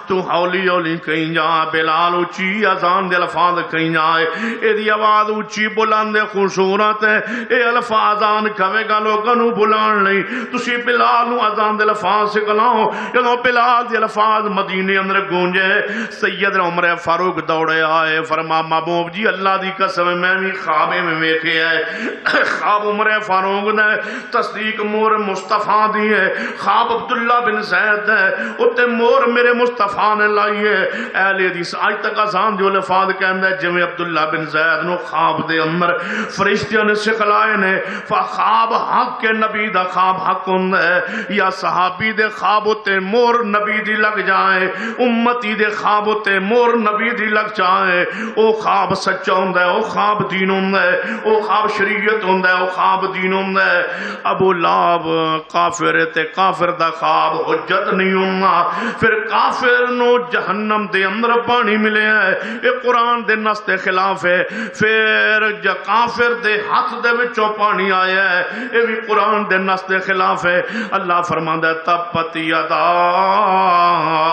تو ہولی ہولی کہیں جا بلال اچھی اذان دے الفاظ کہیں جائے اے دی آواز اچھی بلند خوشورت ہے اے الفاظ آن کھوے گا لوگوں نو بلان نہیں تسی بلال نو اذان دے الفاظ سکھلاؤ جدوں بلال دے الفاظ مدینے اندر گونجے سید عمر فاروق دوڑے آئے فرما محبوب جی اللہ دی قسم میں بھی خوابے میں ویکھے ہے خواب عمر فاروق نے تصدیق مور مصطفیٰ دی ہے خواب عبداللہ بن زید ہے اتے مور میرے مصطفیٰ نے لائی ہے اہل حدیث آج تک آسان جو الفاظ کہندہ ہے جویں عبداللہ بن زید نو خواب دے اندر فرشتیاں نے سکھلائے نے خواب حق کے نبی دا خواب حق ہوندہ ہے یا صحابی دے خواب ہوتے مور نبی دی لگ جائے امتی دے خواب ہوتے مور نبی دی لگ جائے او خواب سچا ہوندہ ہے او خواب دین ہوندہ ہے او خواب شریعت ہوندہ ہے او خواب دین ہوندہ ہے ابو لہب کافر تے کافر دا خواب حجت نہیں ہوندہ پھر کافر نو جہنم دے اندر پانی ملے ہے یہ قرآن دے نس دے خلاف ہے پھر کافر دے ہاتھ دے وچوں پانی آیا ہے یہ بھی قرآن دے نس دے خلاف ہے اللہ فرماندہ ہے تبت یدا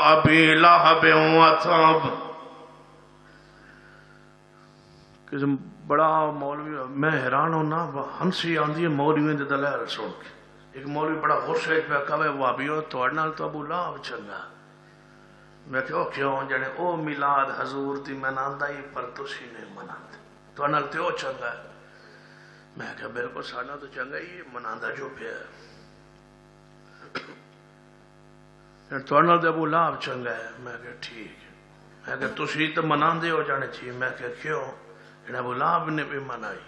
ابی لہب و تب بڑا مولوی میں حیران ہونا ہنسی آندھی ہے مولویوں دے دلائل سن کے ایک مولوی بڑا غصے پہ کہے وابیو توڑ نال تو ابو لہب چنگا میں کہو کیوں جانے او میلاد حضور دی مناندا ہی پر تسی نہیں مناندے تو نال تے او چنگا ہے میں کہا بالکل ساڈا تو چنگا ہی مناندا جو پیا ہے تو نال تے ابو لہب چنگا ہے میں کہا ٹھیک ہے میں کہا تسی تو مناندے ہو جانے چاہیے میں کہا کیوں ابو لہب نے بھی منائی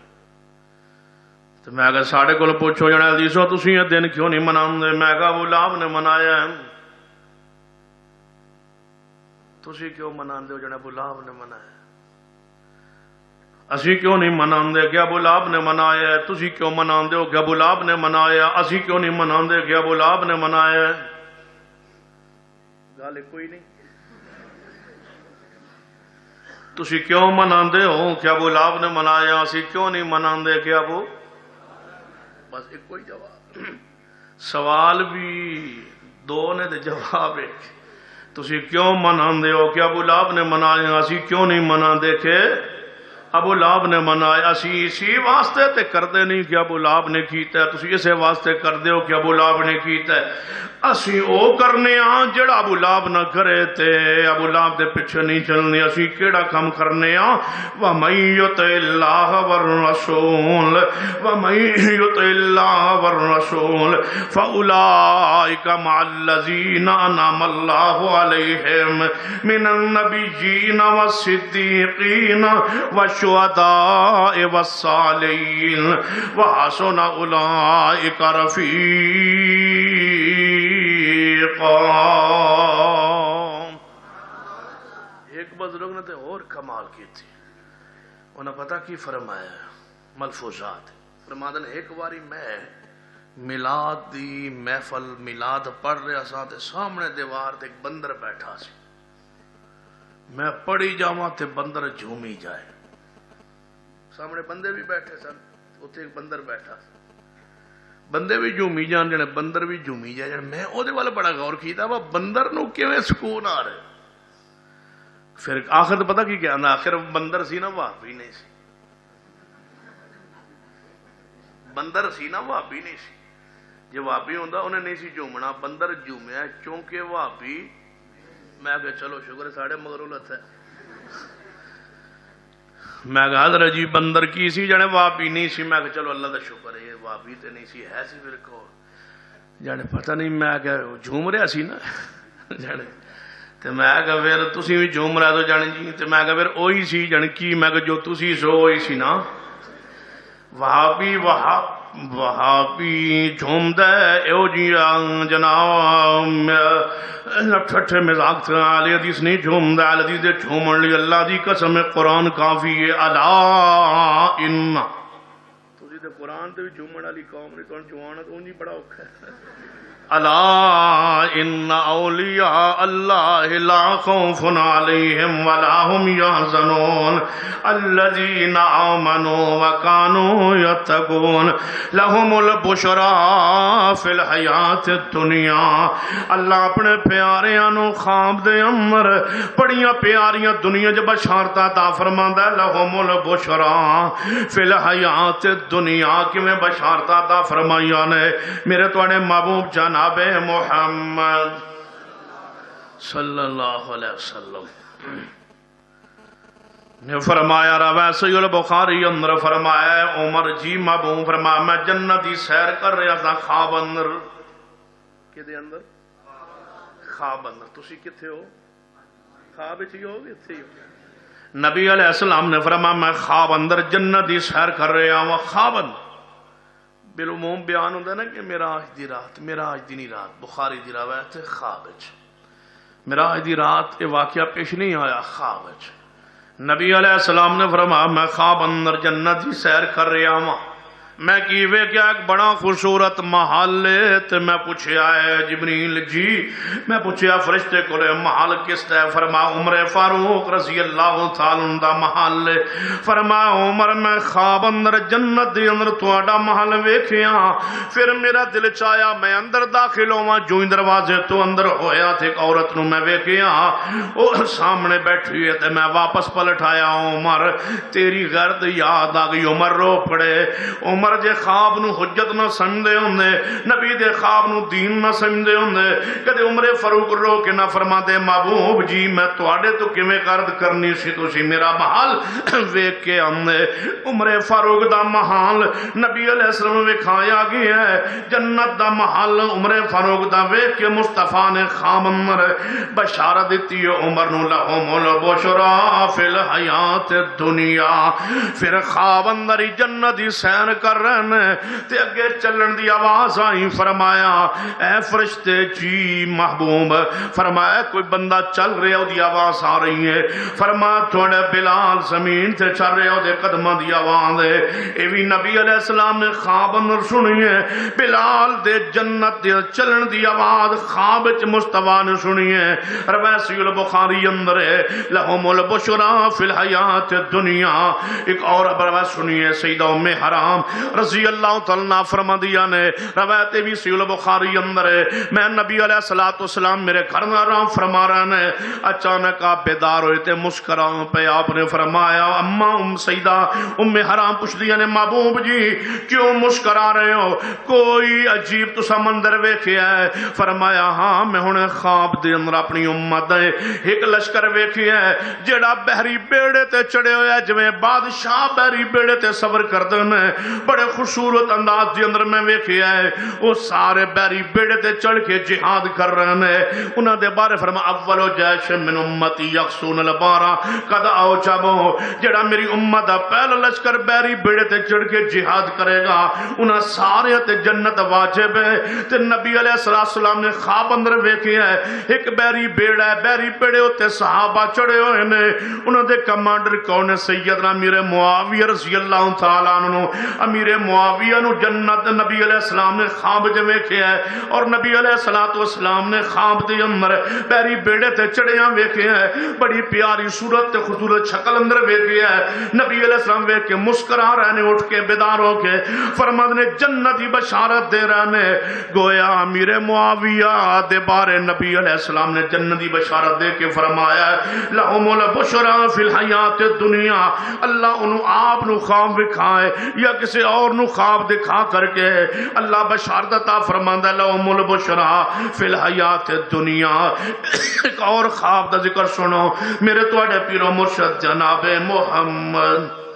تو میں کہا ساڑھے کو پوچھو جانے حدیثو تسی یہ دن کیوں نہیں مناندے میں کہا ابو لہب نے منایا ہے تسی کیوں مناندے ہو جانے ابو لہب نے منایا اسی کیوں نہیں مناندے کہ ابو لہب نے منایا ہے تسی کیوں مناندے ہو کہ ابو لہب نے منایا اسی کیوں نہیں مناندے کہ ابو لہب نے منایا ہے گالے کوئی نہیں تسی کیوں مناندے ہو کہ ابو لہب نے منایا اسی کیوں نہیں مناندے کہ ابو بس ایک کوئی جواب سوال بھی دو نے دے جواب ایک تسی کیوں مناندے ہو کہ ابو لہب نے منایا اسی کیوں نہیں مناندے کہ ابو لہب نے منایا اسی واسطے تے کردے نہیں کہ ابو لہب نے کیتا ہے تسی اسے واسطے کردے ہو کہ ابو لہب نے کیتا ہے اسی او کرنے ہاں جڑا ابو لہب نہ کرے تے ابو لہب دے پیچھے نہیں چلنے اسی کیڑا کم کرنے ہاں وَمَن يُطِعِ اللَّهَ وَالرَّسُولَ وَمَن يُطِعِ اللَّهَ وَالرَّسُولَ فَأُولَٰئِكَ مَعَ الَّذِينَ أَنْعَمَ اللَّهُ عَلَيْهِمْ مِنَ النَّبِيِّينَ وَالصِّدِّيقِينَ والشهداء والصالحين وحسن أولئك رفيقا ایک بزرگ نے اور کمال کی تھی انہیں پتا کی فرمایا ملفوظات فرمایا ایک باری میں میلاد دی محفل میلاد پڑھ رہا سا تے سامنے دیوار تے ایک بندر بیٹھا سی میں پڑھی جاواں تے بندر جھومی جائے سامنے بندے بھی بیٹھے سن اتنے ایک بندر بیٹھا بندے بھی جھومی جان جانے بندر بھی جھومی جائے جانے میں او دے والے بڑا غور کیتا وہ بندر نو کیویں سکون آ رہے پھر آخر تو پتہ کی کہنا آخر بندر سی نا وہابی نہیں سی بندر سی نا وہابی نہیں سی جے وہابی ہوندا انہیں نہیں سی جھومنا بندر جھومیا چونکہ وہابی میں کہا چلو شکر ساڑھے مغرولت ہے میں کہا حضرت جی بندر کی سی جانے وہابی نہیں سی میں کہا چلو اللہ دا شکر ہے وہابی تے نہیں سی ہے سی پھر کو جانے پتہ نہیں میں کہا جھوم رہا سی نا جانے تے میں کہا پھر تسی بھی جھوم رہا تو جانے جی تے میں کہا پھر اوہی سی جانے کی میں کہا جو تسی سو اوہی سی نا وہابی جھوم دے ایو جی جناب ٹھٹھے مزاق تھا علی حدیث نہیں جھوم دے علی حدیث دے جھومن لی اللہ دی قسم قرآن کافی ہے الا ان تسی تے تے قرآن تے بھی جھومن والی قوم نے تو جوانا تو انجی بڑا اوکھا ہے الا ان اولیاء اللہ لا خوف علیہم ولا هم يحزنون الذین آمنوا وكانوا يتقون لهم البشرى فی الحیات الدنیا اللہ اپنے پیاریاں نو خواب دے اندر بڑیاں پیاریاں دنیا جب بشارت عطا فرماندا ہے لهم البشرى فی الحیات الدنیا کہ میں بشارت عطا فرمائیاں نے میرے تواڈے محبوب جناب محمد صلی اللہ علیہ وسلم نے فرمایا روایت صحیح البخاری اندر فرمایا عمر جی محبوب فرمایا میں جنت دی سیر کر رہا تھا خواب اندر کدے اندر خواب اندر تسی کتھے ہو خواب وچ ہی ہو کتھے ہو نبی علیہ السلام نے فرمایا میں خواب اندر جنت دی سیر کر رہا ہوں خواب اندر بالعموم بیان ہوتا ہے نا کہ معراج دی رات معراج دی نہیں رات بخاری دی روایت ہے خواب وچ معراج دی رات یہ واقعہ پیش نہیں آیا خواب وچ نبی علیہ السلام نے فرمایا میں خواب اندر جنت دی سیر کر رہا ہوں میں کیوے کیا ایک بڑا خوبصورت محل ہے تے میں پوچھیا ہے جبریل جی میں پوچھیا فرشتے کو لے محل کس ہے فرمایا عمر فاروق رضی اللہ تعالی عنہ دا محل ہے فرمایا عمر میں خواب اندر جنت دے اندر تواڈا محل ویکھیا پھر میرا دل چاہیا میں اندر داخل ہوواں جو دروازے تو اندر ہویا تے ایک عورت نو میں ویکھیا او سامنے بیٹھی ہے تے میں واپس پلٹ آیا عمر تیری غرض یاد آ گئی عمر رو پڑے عمر جے خواب نو حجت نہ سمجھدے ہوندے نبی دے خواب نو دین نہ سمجھدے ہوندے کدے عمر فاروق رو کے نہ فرماندے محبوب جی میں تواڈے تو کیویں عرض کرنی سی تسی میرا محل ویکھ کے آندے عمر فاروق دا محل نبی علیہ السلام وکھایا گیا ہے جنت دا محل عمر فاروق دا ویکھ کے مصطفیٰ نے خواب اندر بشارت دیتی ہے عمر نو لہم البشرى فی الحیات الدنیا پھر خواب اندر ہی جنت دی سیر کر رہنے تے اگے چلن دی آواز آئی فرمایا اے فرشتے جی محبوب فرمایا کوئی بندہ چل رہے ہو دی آواز آ رہی ہے فرمایا تھوڑے بلال زمین تے چل رہے ہو دے قدمہ دی آواز ہے ایوی نبی علیہ السلام نے خواب اندر سنی ہے بلال دے جنت دے چلن دی آواز خواب وچ مصطفیٰ نے سنی ہے روایت صحیح البخاری اندر ہے لہم البشرى فی الحیات الدنیا ایک اور روایت سنی ہے سیدہ ام حرام رضی اللہ تعالیٰ فرمادیا نے روایت بھی صحیح البخاری اندر ہے میں نبی علیہ السلام میرے گھر میں آرام فرما رہے ہیں اچانک آپ بیدار ہوئے تھے مسکراؤں پہ آپ نے فرمایا اماں سیدہ ام حرام پوچھ دیا نے محبوب جی کیوں مسکرا رہے ہو کوئی عجیب تو سمندر ویکھیا ہے فرمایا ہاں میں ہنے خواب دے اندر اپنی امت دے ایک لشکر ویکھیا ہے جیڑا بحری بیڑے تے چڑھے ہوئے جویں بادشاہ بحری بیڑے تے سفر کردے نے بڑے خوبصورت انداز دے اندر میں ویکھیا ہے وہ سارے بحری بیڑے تے چڑھ کے جہاد کر رہے ہیں انہاں دے بارے فرما اول جیش من امتی یقصون البارا قد اوجبو جڑا میری امت دا پہلا لشکر بحری بیڑے تے چڑھ کے جہاد کرے گا انہاں سارے تے جنت واجب ہے تے نبی علیہ السلام نے خواب اندر ویکھیا ہے ایک بحری بیڑا ہے بحری بیڑے تے صحابہ چڑھے ہوئے نے انہاں دے کمانڈر کون ہے سیدنا امیر معاویہ رضی اللہ تعالیٰ عنہ امیر معاویہ نو جنت نبی علیہ السلام نے خواب جو ویکھیا ہے اور نبی علیہ السلام نے خواب دے اندر بحری بیڑے تے چڑھیاں ویکھیا ہے بڑی پیاری صورت تے خوبصورت شکل اندر ویکھیا ہے نبی علیہ السلام ویکھ کے مسکرا رہے نے اٹھ کے بیدار ہو کے فرماتے نے جنتی بشارت دے رہے نے گویا امیر معاویہ دے بارے نبی علیہ السلام نے جنتی بشارت دے کے فرمایا لہم البشرى فی الحیات الدنیا اللہ انہوں آپ نو خواب دکھائے یا کسی اور نو خواب دکھا کر کے اللہ بشارت عطا فرماندا لہم البشرى فی الحیات الدنیا ایک اور خواب دا ذکر سنو میرے تواڈے پیر و مرشد جناب محمد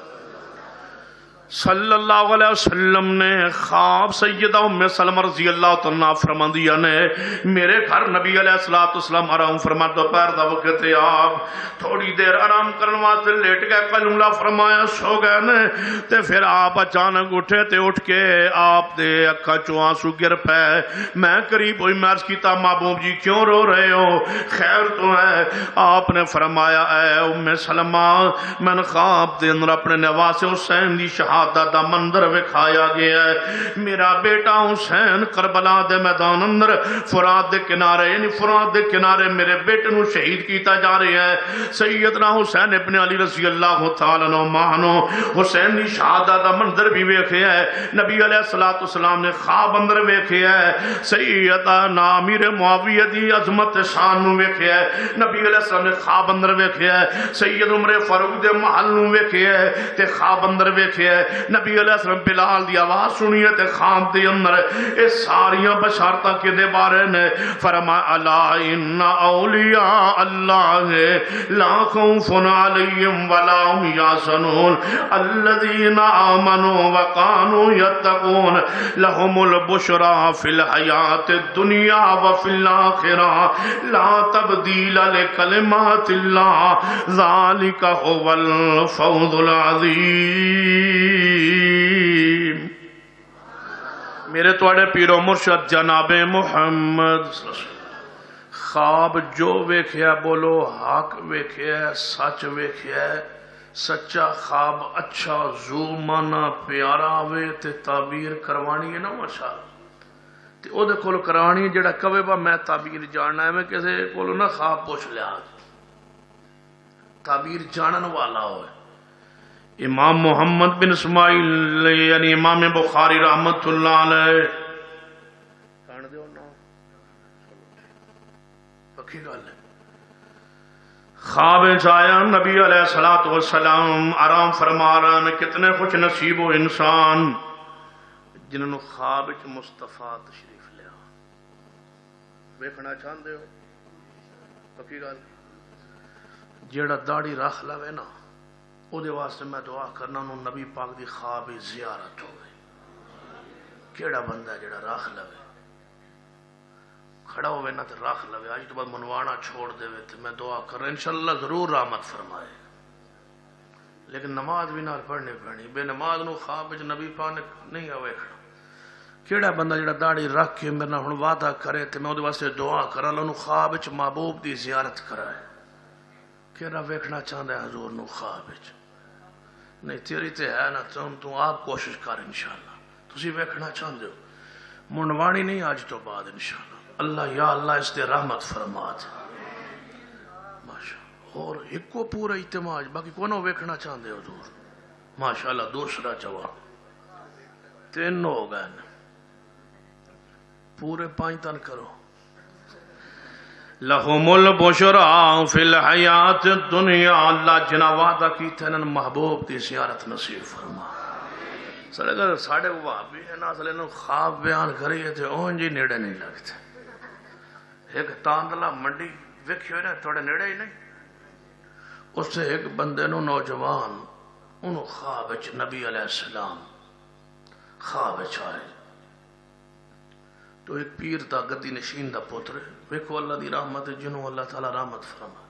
صلی اللہ علیہ وسلم نے خواب سیدہ ام سلمہ رضی اللہ تعالیٰ فرماندیا نے میرے گھر نبی علیہ السلام آرام فرما دوپہر دا وقت آپ تھوڑی دیر آرام کرنے واسطے لیٹ گئے کلمہ فرمایا سو گئے نے تے پھر آپ اچانک اٹھے تے اٹھ کے آپ دے اکھاں چوں آنسو گر پے میں قریب ہوئی میں عرض کیتا محبوب جی کیوں رو رہے ہو خیر تو ہے آپ نے فرمایا اے ام سلمہ میں نے خواب دے اندر اپنے نواسے حسین دی شہادت شہادت دا منظر وکھایا گیا ہے. میرا بیٹا حسین کربلا دے میدان اندر فرات دے کنارے یعنی فرات دے کنارے میرے بیٹے نو شہید کیتا جا رہا ہے. سیدنا حسین ابن علی رضی اللہ تعالیٰ عنہ مانو حسین دی شہادت دا منظر بھی ویکھیا ہے. نبی علیہ الصلوۃ والسلام نے خواب اندر ویکھیا ہے. سیدنا امیر معاویہ دی عظمت شان نو ویکھیا ہے. نبی علیہ السلام نے خواب اندر ویکھیا ہے. سید عمر فاروق دے محل نو ویکھیا ہے تے خواب اندر ویکھیا ہے. نبی علیہ السلام بلال دی آواز سنی ہے تے خواب دے اندر اے ساریاں بشارتاں کدے بارے نے. فرمایا الا ان اولیاء اللہ لا خوف علیہم ولا هم یحزنون الذین آمنوا وكانوا يتقون لهم البشرى في الحیات الدنیا وفي الآخرة لا تبدیل لکلمات اللہ ذالک هو الفوز العظیم. میرے توڑے پیرو مرشد جناب محمد خواب جو ویکھیا بولو حق ویکھیا سچ ویکھیا. سچا خواب اچھا زو مانا پیارا آوے تے تعبیر کروانی ہے نا ماشاء تے او دے کول کروانی جڑا کہے با میں تعبیر جاننا ہے. میں کسے کولو نہ خواب پوچھ لیا تعبیر جانن والا ہوئے. امام محمد بن اسماعیل یعنی امام بخاری رحمت اللہ علیہ کان دیو نا پکی گل ہے. خواب آیا نبی علیہ الصلوۃ والسلام آرام فرما رہا نے. کتنے خوش نصیب ہو انسان جنہوں نے خواب مصطفیٰ تشریف لیا. ویکھنا چاہندے ہو پکی گل. جیڑا داڑھی رکھ لوے نا او دے واسطے میں دعا کرنا انہوں نبی پاک دی خواب زیارت ہوئے. کیڑا بندہ جیڑا رکھ لوے کھڑا ہوئے نا تو رکھ لوے آج تو بعد منوانا چھوڑ دے وے تو میں دعا کر رہا انشاءاللہ ضرور رحمت فرمائے. لیکن نماز بھی نال پڑھنی پڑنی. بے نماز نو خواب وچ نبی پاک نے نہیں آوے کھڑا. کیڑا بندہ جڑا داڑھی رکھ کے میرے نال ہن وعدہ کرے تے میں اودے واسطے دعا کراں انہوں خواب وچ محبوب دی زیارت کرائے. کیڑا ویکھنا چاہندا ہے حضور نو خواب وچ. نہیں تیری تے ہے نا تو آپ کوشش کر انشاءاللہ. تسی ویکھنا چاہندے ہو منوانی نہیں آج تو بعد انشاءاللہ. اللہ یا اللہ اس دے رحمت فرما دے ماشاءاللہ. اور ایک کو پورا اجتماع باقی کونوں ویکھنا چاہندے ہو حضور ماشاءاللہ. دوسرا جواب تین ہو گئے پورے 5 تن کرو. لہم البشرى فی الحیات الدنیا. اللہ جنا وعدہ کی تھنن محبوب دی زیارت نصیب فرما. ساڑھے وہابی ہے نا سلے خواب بیان کریے تھے اون جی نیڑے نہیں لگتے. ایک تاندلہ منڈی ویکھی ہوئے نا تھوڑے نیڑے ہی نہیں. اس سے ایک بندے نو نوجوان انہوں خواب نبی علیہ السلام خواب آئے تو ایک پیر دا گدی نشین دا پوتر ویکھو اللہ دی رحمت جنہوں اللہ تعالی رحمت فرما.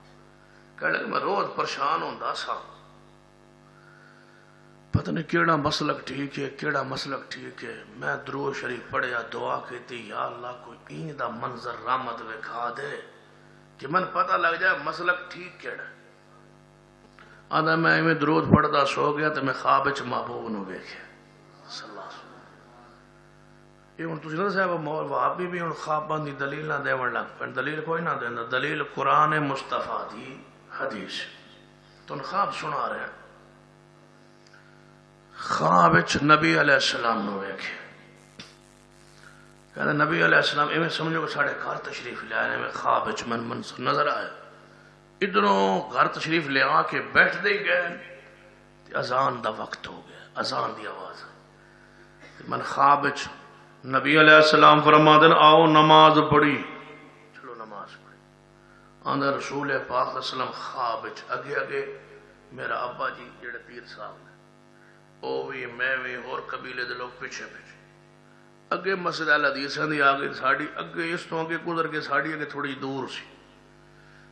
کہنے کہ میں روز پریشان ہوں سا پتہ نہیں کیڑا مسلک ٹھیک ہے کیڑا مسلک ٹھیک ہے. میں درود شریف پڑھیا دعا کہتی یا اللہ کوئی این دا منظر رحمت وکھا دے کہ من پتہ لگ جائے مسلک ٹھیک کیڑا. آدھا میں ایویں درود پڑھدا سو گیا تو میں خواب وچ محبوب نو ویکھیا صلی اللہ علیہ وسلم. یہ ہن تسی نہ صاحب مول وہابی بھی ہن خواباں دی دلیل نہ دیون لگ پن. دلیل کوئی نہ دیندا. دلیل قرآن مصطفیٰ دی حدیث. تو خواب سنا رہے ہیں. خواب نبی علیہ السلام نو ویکھے. کہنے نبی علیہ السلام ایویں سمجھو کہ ساڑھے گھر تشریف لے آئے. خواب من منظر نظر آئے. ادھروں گھر تشریف لے آ کے بیٹھ دے گئے. اذان دا وقت ہو گیا. اذان دی آواز من خواب نبی علیہ السلام فرما دن آؤ نماز پڑھی. چلو نماز پڑھی. آندہ رسول پاک علیہ السلام خواب اگے اگے میرا ابا جی جڑے پیر صاحب نے او بھی میں بھی اور قبیلے دے لوگ پیچھے پیچھے اگے مسجد اہل حدیث دی آگے ساڑی اگے اس تو اگے گزر کے ساڑی اگے تھوڑی دور سی.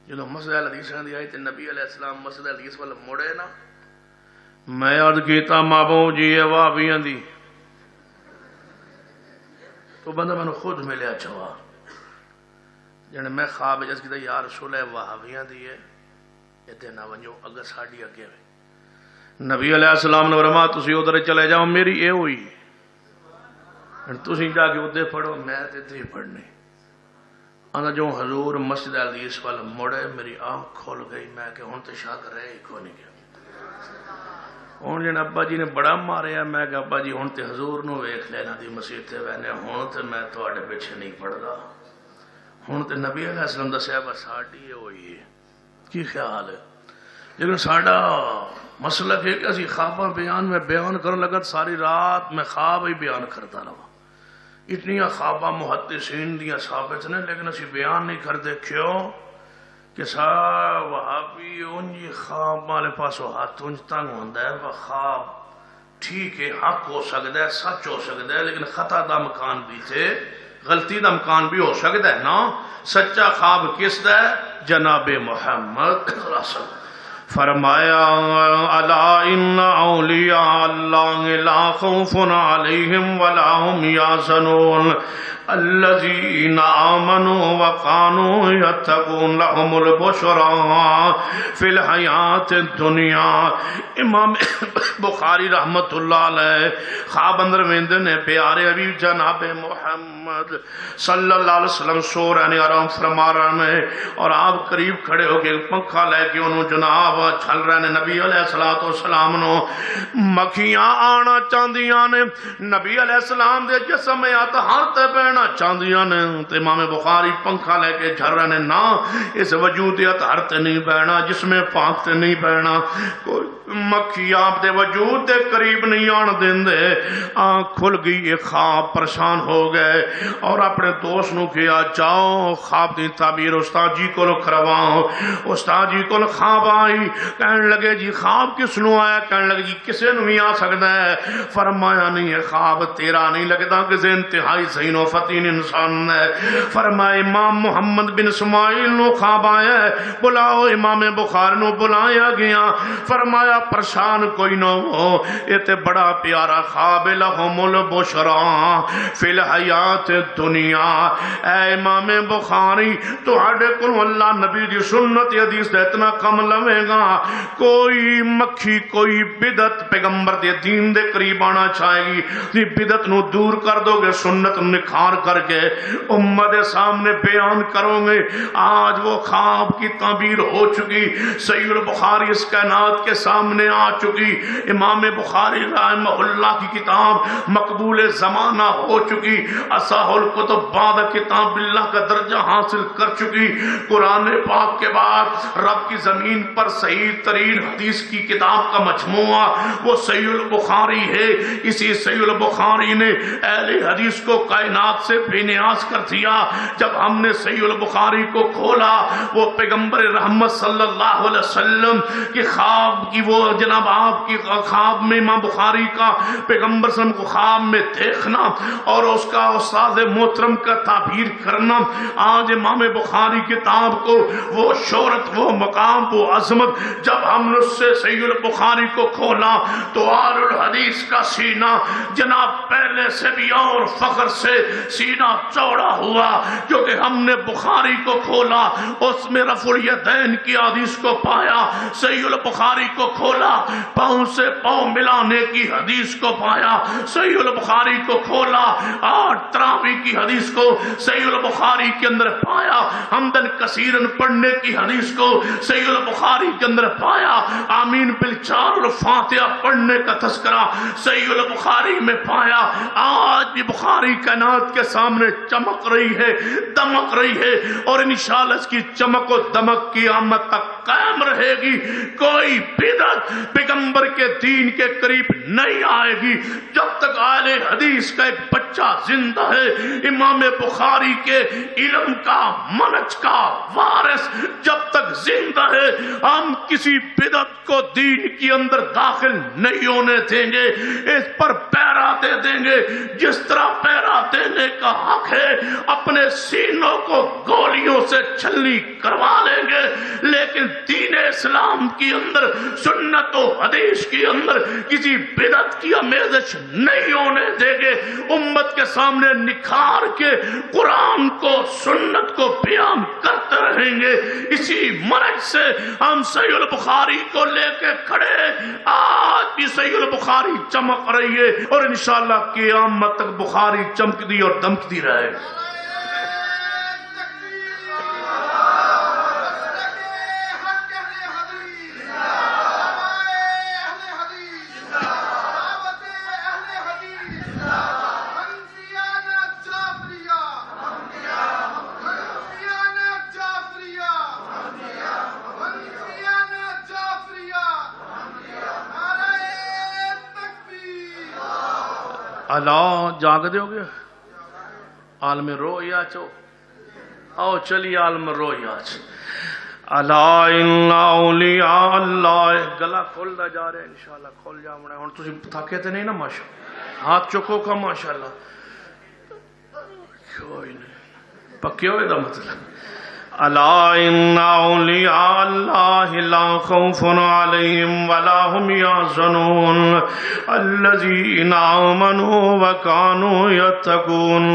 جدو مسجد اہل حدیث دی آئی تے نبی علیہ السلام مسجد اہل حدیث والا مڑے نا. میں عرض کیتا محبوب جی یہ وہابیاں دی. تو بندہ میں نے خود ملیا جواب جانے میں خواب جس کیتا یا رسول ہے وہابیاں دی ہے یہ دینا ونجو اگر ساڑی اگے ہوئے. نبی علیہ السلام نے فرمایا تسی ادھر چلے جاؤ میری اے ہوئی تسی جا کے ادھر پڑھو میں تے ہی پڑھنی آنا جو حضور مسجد الحدیث والا مڑے میری آنکھ کھول گئی میں کہ ہن تے شک رہے ہی کو نہیں گیا ہن جن ابا جی نے بڑا ماریا میں کہ ابا جی ہن تے حضور نو ویکھ لینا دی مسجد تے وینے ہن تے میں تواڈے پیچھے نہیں پڑھدا ہن تے نبی علیہ السلام دا صحابہ ساڈی ہوئی ہے کی خیال ہے لیکن ساڈا مسلک ہے کہ اسی خواباں بیان میں بیان کرنے لگا ساری رات میں خواب ہی بیان کرتا رہا اتنی خواباں محدثین دیاں ثابت نے لیکن اسی بیان نہیں کرتے کیوں کہ سارا وہابی انجی خواب والے پاسوں ہاتھ انج تنگ ہوندہ ہے وہ خواب ٹھیک ہے حق ہو سکتا ہے سچ ہو سکتا ہے لیکن خطا دا مکان بھی تھے غلطی دا مکان بھی ہو سکتا ہے نا سچا خواب کس دا ہے جناب محمد صلی اللہ علیہ وسلم فرمایا الا ان اولیاء اللہ لا خوف علیہم ولا هم یحزنون الذین آمنوا وکانوا یتقون لهم البشری فی الحیات الدنیا امام بخاری رحمت اللہ علیہ خواب اندر ویندے نے پیارے حبیب جناب محمد صلی اللہ علیہ وسلم سو رہے آرام فرما رہے ہیں اور آپ قریب کھڑے ہو کے پنکھا لے کے انہوں جناب چھل رہے ہیں نبی علیہ السلام نو مکھیاں آنا چاندیاں نے نبی علیہ السلام دے جسم میں آتا ہر تے بہنا چاندیاں نے تے امام بخاری پنکھا لے کے جھل رہے ہیں نا اس وجودیت ہر تے نہیں بہنا جس میں پاک تے نہیں بہنا کوئی مکھی آپ دے وجود دے قریب نہیں آن دیں دے آنکھ کھل گئی ایک خواب پریشان ہو گئے اور اپنے دوست نو کیا جاؤ خواب دی تعبیر استاد جی کو کرواؤ استاد جی کو خواب آئی کہنے لگے جی خواب کس نو آیا کہنے لگے جی کسے نو ہی آ سکتا ہے فرمایا نہیں ہے خواب تیرا نہیں لگتا کسے انتہائی ذہین و فتین انسان ہے فرمایا امام محمد بن اسماعیل نو خواب آیا ہے بلاؤ امام بخاری نو بلایا گیا فرمایا پریشان کوئی نہ ہو یہ تے بڑا پیارا خواب لہم البشری فی الحیات الدنیا اے امام بخاری تو ہڈے کو اللہ نبی دی سنت حدیث دے اتنا کم لوے گا کوئی مکھی کوئی بدعت پیغمبر دے دین دے قریب آنا چاہے گی دی بدعت نو دور کر دو گے سنت نکھار کر کے امت سامنے بیان کرو گے آج وہ خواب کی تعبیر ہو چکی صحیح البخاری اس کائنات کے سامنے آ چکی امام بخاری رحمہ اللہ کی کتاب مقبول زمانہ ہو چکی اصح الکتب بعد کتاب اللہ کا درجہ حاصل کر چکی قرآن پاک کے بعد رب کی زمین پر صحیح ترین حدیث کی کتاب کا مجموعہ وہ صحیح البخاری ہے اسی صحیح البخاری نے اہل حدیث کو کائنات سے بے نیاز کر دیا جب ہم نے صحیح البخاری کو کھولا وہ پیغمبر رحمت صلی اللہ علیہ وسلم کی خواب کی وہ جناب آپ کی خواب میں امام بخاری کا پیغمبر صلی اللہ علیہ وسلم کو خواب میں دیکھنا اور اس کا استاد محترم کا تعبیر کرنا آج امام بخاری کتاب کو وہ شہرت وہ مقام وہ عظمت جب ہم نے اس سے صحیح البخاری کو کھولا تو آل الحدیث کا سینہ جناب پہلے سے بھی اور فخر سے سینہ چوڑا ہوا کیونکہ ہم نے بخاری کو کھولا اس میں رفع الیدین کی حدیث کو پایا صحیح البخاری کو کھولا پاؤں سے پاؤں ملانے کی حدیث کو پایا صحیح البخاری کو کھولا اور تراویح کی حدیث کو صحیح البخاری کے اندر پایا حمدن کثیرن پڑھنے کی حدیث کو صحیح البخاری کے اندر پایا آمین بالچار الفاتحہ پڑھنے کا تذکرہ صحیح البخاری میں پایا آج بھی بخاری کائنات کے سامنے چمک رہی ہے دمک رہی ہے اور انشاءاللہ اس کی چمک و دمک قیامت تک قائم رہے گی کوئی بدعت پیغمبر کے دین کے قریب نہیں آئے گی جب تک اہل حدیث کا ایک بچہ زندہ ہے امام بخاری کے علم کا منہج کا وارث جب تک زندہ ہے ہم کسی بدعت کو دین کے اندر داخل نہیں ہونے دیں گے اس پر پیرا دے دیں گے جس طرح پیرا دینے کا حق ہے، اپنے سینوں کو گولیوں سے چھلنی کروا لیں گے، لیکن دین اسلام کی اندر، سنت و حدیث کی اندر کسی بدعت کی آمیزش نہیں ہونے دیں گے۔ امت کے سامنے نکھار کے قرآن کو، سنت کو بیان کرتے رہیں گے۔ اسی مرض سے ہم صحیح البخاری کو لے کے کھڑے، آج بھی صحیح البخاری چمک رہی ہے اور انشاءاللہ قیامت تک بخاری چمکتی اور دمکتی رہے۔ اللہ جاگ دے ہو گیا عالم رویا چو آؤ چلی عالم رویا چو اللہ ان اولیاء اللہ گلا کھولتا جا رہے ہیں انشاءاللہ کھول جا مڑے ہن تسی تھکے تے نہیں نا ماشاءاللہ ہاتھ چکو کا ماشاءاللہ کوئی نہیں پکے ہوئے دا مطلب الا ان اولیاء اللہ لا خوف علیہم ولا هم يحزنون الذین آمنوا وكانوا يتقون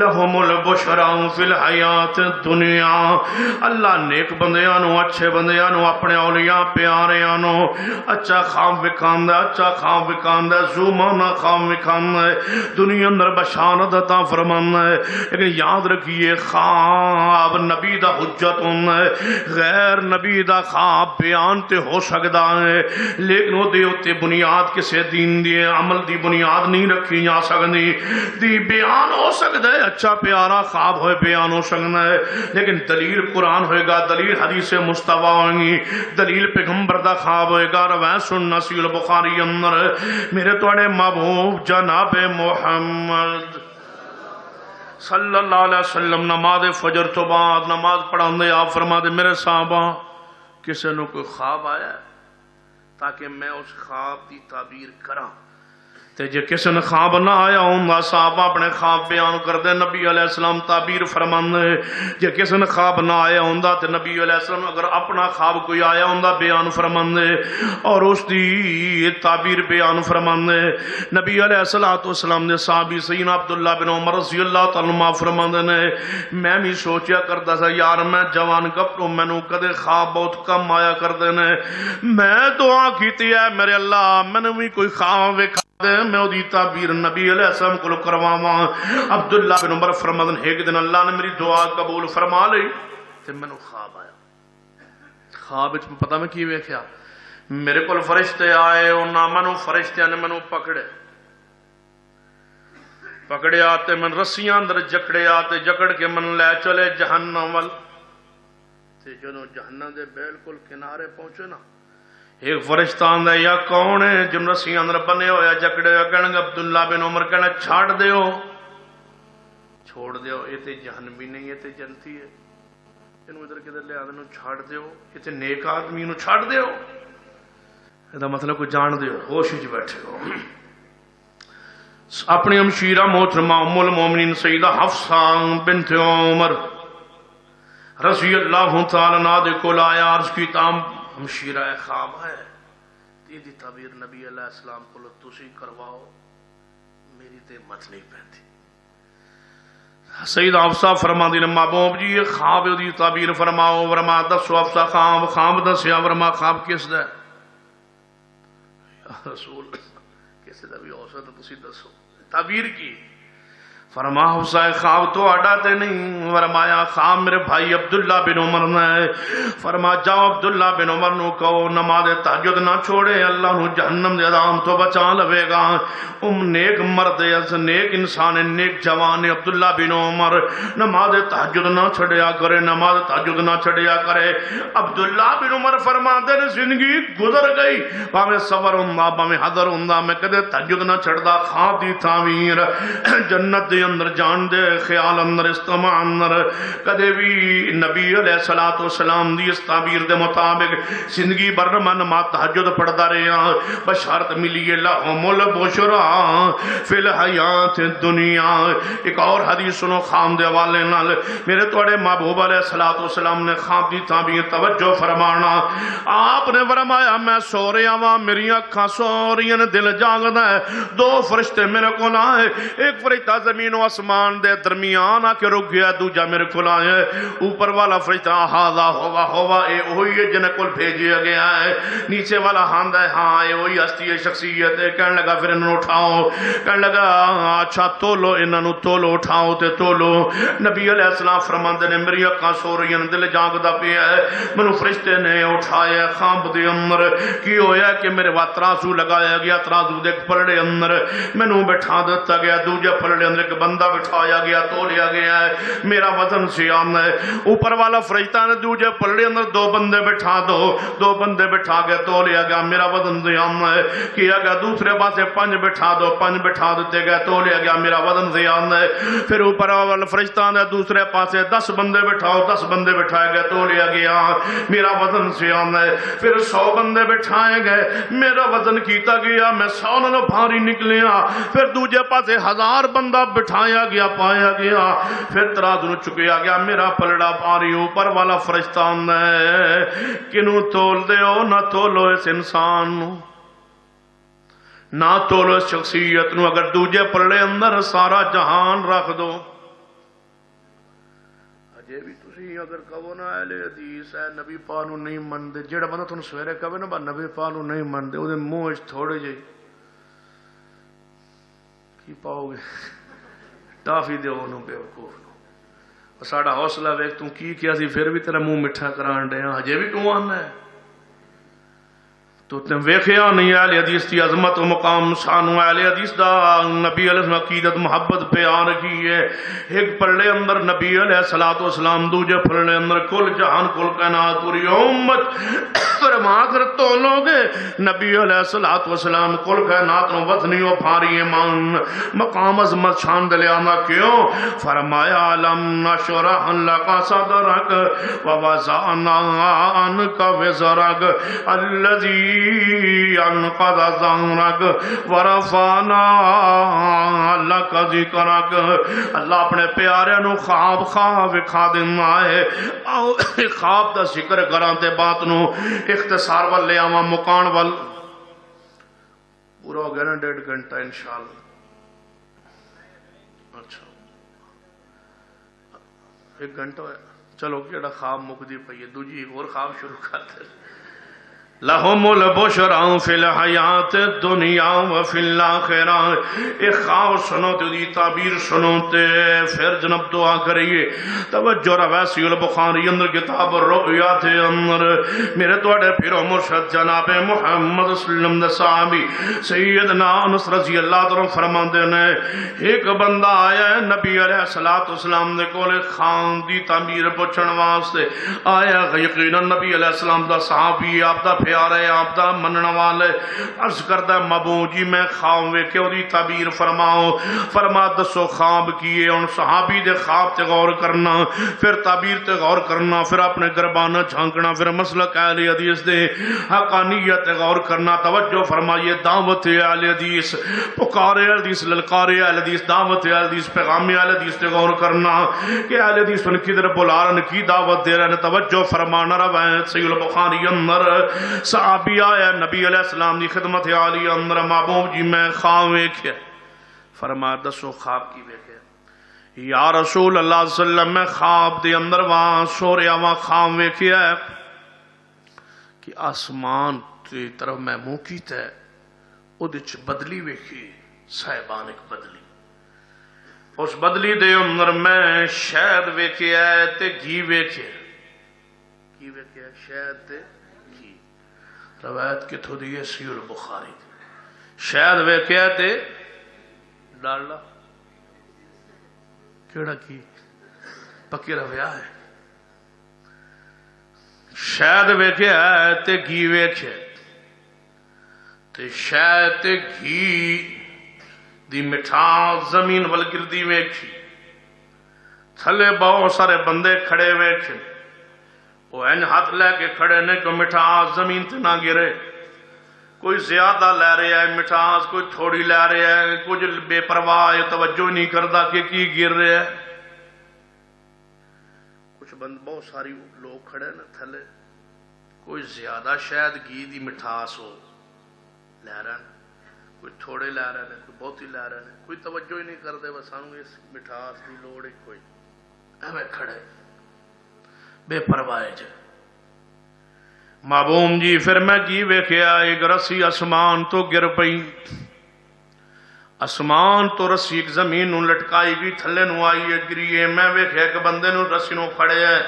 لهم البشرى فی الحیات الدنیا۔ اللہ نیک بندیاں نو، اچھے بندیاں نو، اپنے اولیاء پیاریاں نو اچھا خواب وکھاندا، اچھا خواب وکھاندا، زومانا خواب وکھاندا دنیا اندر بشارت عطا فرماندا ہے۔ لیکن یاد رکھیے خواب نبی دا حجت ہونا ہے، غیر نبی دا خواب بیان تے ہو سکتا ہے لیکن وہ دے ہوتے بنیاد کسے دین دی عمل دی بنیاد نہیں رکھی جا سکتی۔ دی بیان ہو سکتا ہے، اچھا پیارا خواب ہوئے بیان ہو سکتا ہے لیکن دلیل قرآن ہوئے گا، دلیل حدیث مصطفیٰ ہوئیں، دلیل پیغمبر دا خواب ہوئے گا۔ روایت سننا صحیح البخاری اندر میرے توڑے محبوب جناب محمد صلی اللہ علیہ وسلم نماز فجر تو بعد نماز پڑھان دے آپ فرما دے میرے صحابہ کسے نو کوئی خواب آیا ہے تاکہ میں اس خواب دی تعبیر کراں تے جے کسے نے خواب نہ آیا ہوں گا صحابہ اپنے خواب بیان کر دے، نبی علیہ السلام تعبیر فرمان دے۔ جے کسے نے خواب نہ آیا ہوں گا تے نبی علیہ السلام اگر اپنا خواب کوئی آیا ہوں گا بیان فرمان دے اور اس دی تعبیر بیان فرمان دے۔ نبی علیہ السلام نے صحابی سیدنا عبداللہ بن عمر رضی اللہ تعالیٰ عنہ فرمان دے نے میں بھی سوچیا کرتا تھا یار میں جوان گپروں میں نو کدے خواب بہت کم آیا کر دینے، میں دعا کیتی ہے میرے اللہ میں نے بھی کوئی خواب وکھا میں وہ دی تعبیر نبی علیہ السلام کو کرواواں۔ عبداللہ بن عمر فرمادن ایک دن اللہ نے میری دعا قبول فرما لئی تے میں نے خواب آیا، خواب وچ پتہ میں کی ویکھیا میرے کول فرشتے آئے انہاں مینوں فرشتیاں نے مینوں پکڑیا تے من رسیاں اندر جکڑیا تے جکڑ کے من لے چلے جہنم ول تے جدوں جہنم دے بالکل کنارے پہنچے نا ایک فرشتہ آندا یا کون ہے جن رسیاں اندر بنے ہویا جکڑے ہویا کہنے عبداللہ بن عمر کہنا چھاڑ دیو یہ تے جہنمی نہیں یہ تے جنتی ہے انہوں ادھر کدھر لے آدھنوں چھاڑ دیو یہ تے نیک آدمی انہوں چھاڑ دیو یہ مطلب کو جان دیو ہوش وچ بیٹھے ہو۔ اپنی ہمشیرہ محترمہ ام المومنین سیدہ حفصہ بنت عمر رضی اللہ تعالیٰ عنہ دے کول آیا عرض کی تام ہمشیرہ خواب ہے دی تعبیر نبی علیہ السلام کو تسی کرواؤ میری تے مت نہیں پہنتی۔ سیدہ حفصہ فرما دی محبوب جی یہ خواب دی تعبیر فرماؤ ورما دسو حفصہ خواب دسیا ورما خواب کس دا یا رسول کس دا بھی اوسط تسی دسو تعبیر کی فرما حفصہ خواب تو اڈاتے نہیں فرمایا خواب میرے بھائی عبداللہ بن عمر نے فرما جاؤ عبداللہ بن عمر نو کہو نماز تہجد نہ چھوڑے اللہ نو جہنم دے عذاب تو بچا لوے گا۔ نیک مرد نیک انسان نیک جوان عبداللہ بن عمر نماز تہجد نہ چھڑیا کرے نماز تہجد نہ چھڑیا کرے۔ عبداللہ بن عمر فرما دے زندگی گزر گئی باویں صبر ہوندا باویں حضر ہوندا میں کدے تہجد نہ چھڑدا خواب دی تعبیر جنت دے دے اندر جان دے خیال اندر استماع اندر کدے بھی نبی علیہ السلام دی اس تعبیر دے مطابق زندگی بر میں نماز تہجد پڑھدا رہا بشارت ملی ہے لہم البشرا فی الحیات الدنیا. ایک اور حدیث سنو خام دے حوالے نال میرے توڑے محبوب علیہ السلام نے خواب دی تعبیر توجہ فرمانا. آپ نے فرمایا میں سو رہا ہاں میری اکھاں سو رہی ہیں دل جاگدا ہے دو فرشتے میرے کول آئے ایک فرشتہ زمین و آسمان دے درمیان آ کے رک گیا دوجا میرے کول آئے اوپر والا فرشتہ ہاذا ہوا اے وہی ہے جن کول بھیجیا گیا ہے نیچے والا ہاندا ہے ہاں اے وہی ہستی ہے شخصیت ہے کہنے لگا پھر انہوں اٹھاؤ کہنے لگا اچھا تولو انہوں تولو اٹھاؤ تے تولو. نبی علیہ السلام فرماندے نے میری اکھاں سو رہی ہیں دل جاگدا پیا ہے مینوں فرشتے نے اٹھایا خواب دے اندر کی ہویا کہ میرے وات ترازو لگایا گیا ترازو دے پلڑے اندر مینوں بٹھا دیتا گیا دوجے پلڑے اندر ایک بندہ بٹھایا گیا تولیا گیا ہے میرا وزن سیام ہے. اوپر والا فرشتہ نے دوجے پلڑے اندر دو بندے بٹھا دو بندے بٹھا گیا تولیا گیا میرا وزن سیام ہے. کیا گیا دوسرے پاسے پنج بٹھا دو پنج بٹھا دیتے گئے تولیا گیا میرا وزن سیام ہے. پھر اوپر والا فرشتہ نے دوسرے پاسے 10 بندے بٹھاؤ 10 بندے بٹھائے گئے تولیا گیا میرا وزن سیام ہے. پھر 100 بندے بٹھائے گئے میرا وزن کیتا گیا میں 100 نالوں بھاری نکلیا. پھر دوجے پاسے 1000 بندہ بٹھایا گیا پایا گیا پھر ترازو نو چکیا گیا میرا پلڑا بھاری. اوپر والا فرشتہ نے کنوں تول دے ہو نہ تولو اس انسان نو نہ تولو اس شخصیت نو اگر دوجے پلڑے اندر سارا جہان رکھ دو. اجے بھی تسی اگر کہو نا اہل حدیث ہے نبی پاک نو نہیں مندے جڑا بندہ تھانوں سویرے کہے نا نبی پاک نو نہیں مندے او دے منہ وچ تھوڑے جے کی پاؤ گے ٹافی دیو انہوں بے وقوف نو ساڑا حوصلہ ویک تم کی کیا سی پھر بھی تیرا منہ مٹھا کران دے ہاں ہجے بھی تو آنا ہے تو تم ویکھیا نہیں اہل حدیث دی عظمت و مقام شان و اہل حدیث دا نبی علیہ السلام عقیدت محبت پیار کی ہے. ایک پلڑے اندر نبی علیہ السلام دوجے پلڑے اندر کل جہان کل کائنات پوری امت فرما کر تولو گے نبی علیہ السلام کل کائنات نو وزنی و بھاری ایمان مقام عظمت شان دے آنا کیوں فرمایا لم نشرح لک صدرک ووضعنا عنک وزرک الذی انقض ظہرک ورفعنا لک ذکرک. اللہ اپنے پیارے نو خواب وکھا دینا ہے خواب دا ذکر کراں تے بات نو اختصار وال لے آواں مکان وال پورا ہو گیا نا 1.5 گھنٹہ انشاءاللہ. اچھا 1 گھنٹہ ہے چلو کیڑا خواب مکدی پئی ہے دوجی ایک اور خواب شروع کرتے لہم البشرا فی الحیات الدنیا وفی الاخرہ. ایک خواب سنو تے دی تعبیر سنو تے پھر جناب دعا کریے. توجہ رویسی البخاری اندر کتاب الرؤیا تے اندر میرے توڑے پھر مرشد جناب محمد صلی اللہ علیہ وسلم صحابی سیدنا انس رضی اللہ عنہ فرماندے نے ایک بندہ آیا ہے نبی علیہ السلام دے کول خان دی تعبیر پوچھن واسطے آیا. یقیناً نبی علیہ السلام دا صحابی آپ دا پیارے آپ دا منن والے عرض کردہ مبو جی میں خواب ویکھے او دی تعبیر فرماؤ. فرما دسو خواب کیے ان صحابی دے خواب تے غور کرنا پھر تعبیر تے غور کرنا پھر اپنے گربانہ جھانکنا پھر مسلک اہل حدیث دے حقانیت تے غور کرنا. توجہ فرمائیے دعوت اہل حدیث پکار اہل حدیث للکار اہل حدیث دعوت اہل حدیث پیغام اہل حدیث تے غور کرنا کہ اہل حدیث ان کدھر بلا رہے کی دعوت دے رہے ہیں. توجہ فرمانا روایت صحیح البخاری اندر صحابی آیا نبی علیہ السلام دی خدمت عالی اندر محبوب جی میں خواب ویکھیا. فرما دسو خواب کی ویکھیا. یا رسول اللہ صلی اللہ علیہ وسلم میں خواب دے اندر وہاں سو رہا وہاں خواب ویکھیا ہے کہ آسمان دی طرف میں منہ کیتا ہے او دے چ بدلی ویکھی صاحبان ایک بدلی اس بدلی دے اندر میں شہد ویکھیا ہے تے گھی ویکھیا. کی ویکھیا شہد تے روایت کتھوں دی ہے صحیح البخاری شاید ویکھیا تے ڈالڈا کیڑا کی پکی رویا ہے شاید ویکھیا تے گھی ویکھیا تے شاید تے گھی دی مٹھاس زمین ول گردی ویکھی، تھلے بہت سارے بندے کھڑے ویکھے، وہ این ہاتھ لے کے کھڑے نے کہ مٹھاس زمین تے نہ گرے، کوئی زیادہ لے رہا ہے مٹھاس، کوئی تھوڑی لے رہا ہے، کچھ بے پرواہ توجہ نہیں کرتا کہ کی گر رہا ہے۔ کچھ بہت ساری لوگ کھڑے نا تھلے، کوئی زیادہ شاید گھی دی مٹھاس ہو لے رہا ہے، کوئی تھوڑے لے رہے ہیں، کوئی بہت ہی لے رہے ہیں، کوئی توجہ ہی نہیں کرتے، بس سانوں اس مٹھاس دی لوڑ ہے کوئی ایویں کھڑے بے پرواہ جے۔ معبوم جی پھر میں کی ویکھیا ایک رسی آسمان تو گر پئی، آسمان تو رسی ایک زمین نو لٹکائی گئی، تھلے نو آئی ہے گری ہے، میں ویکھیا کہ بندے نو رسی نو پھڑے ہے،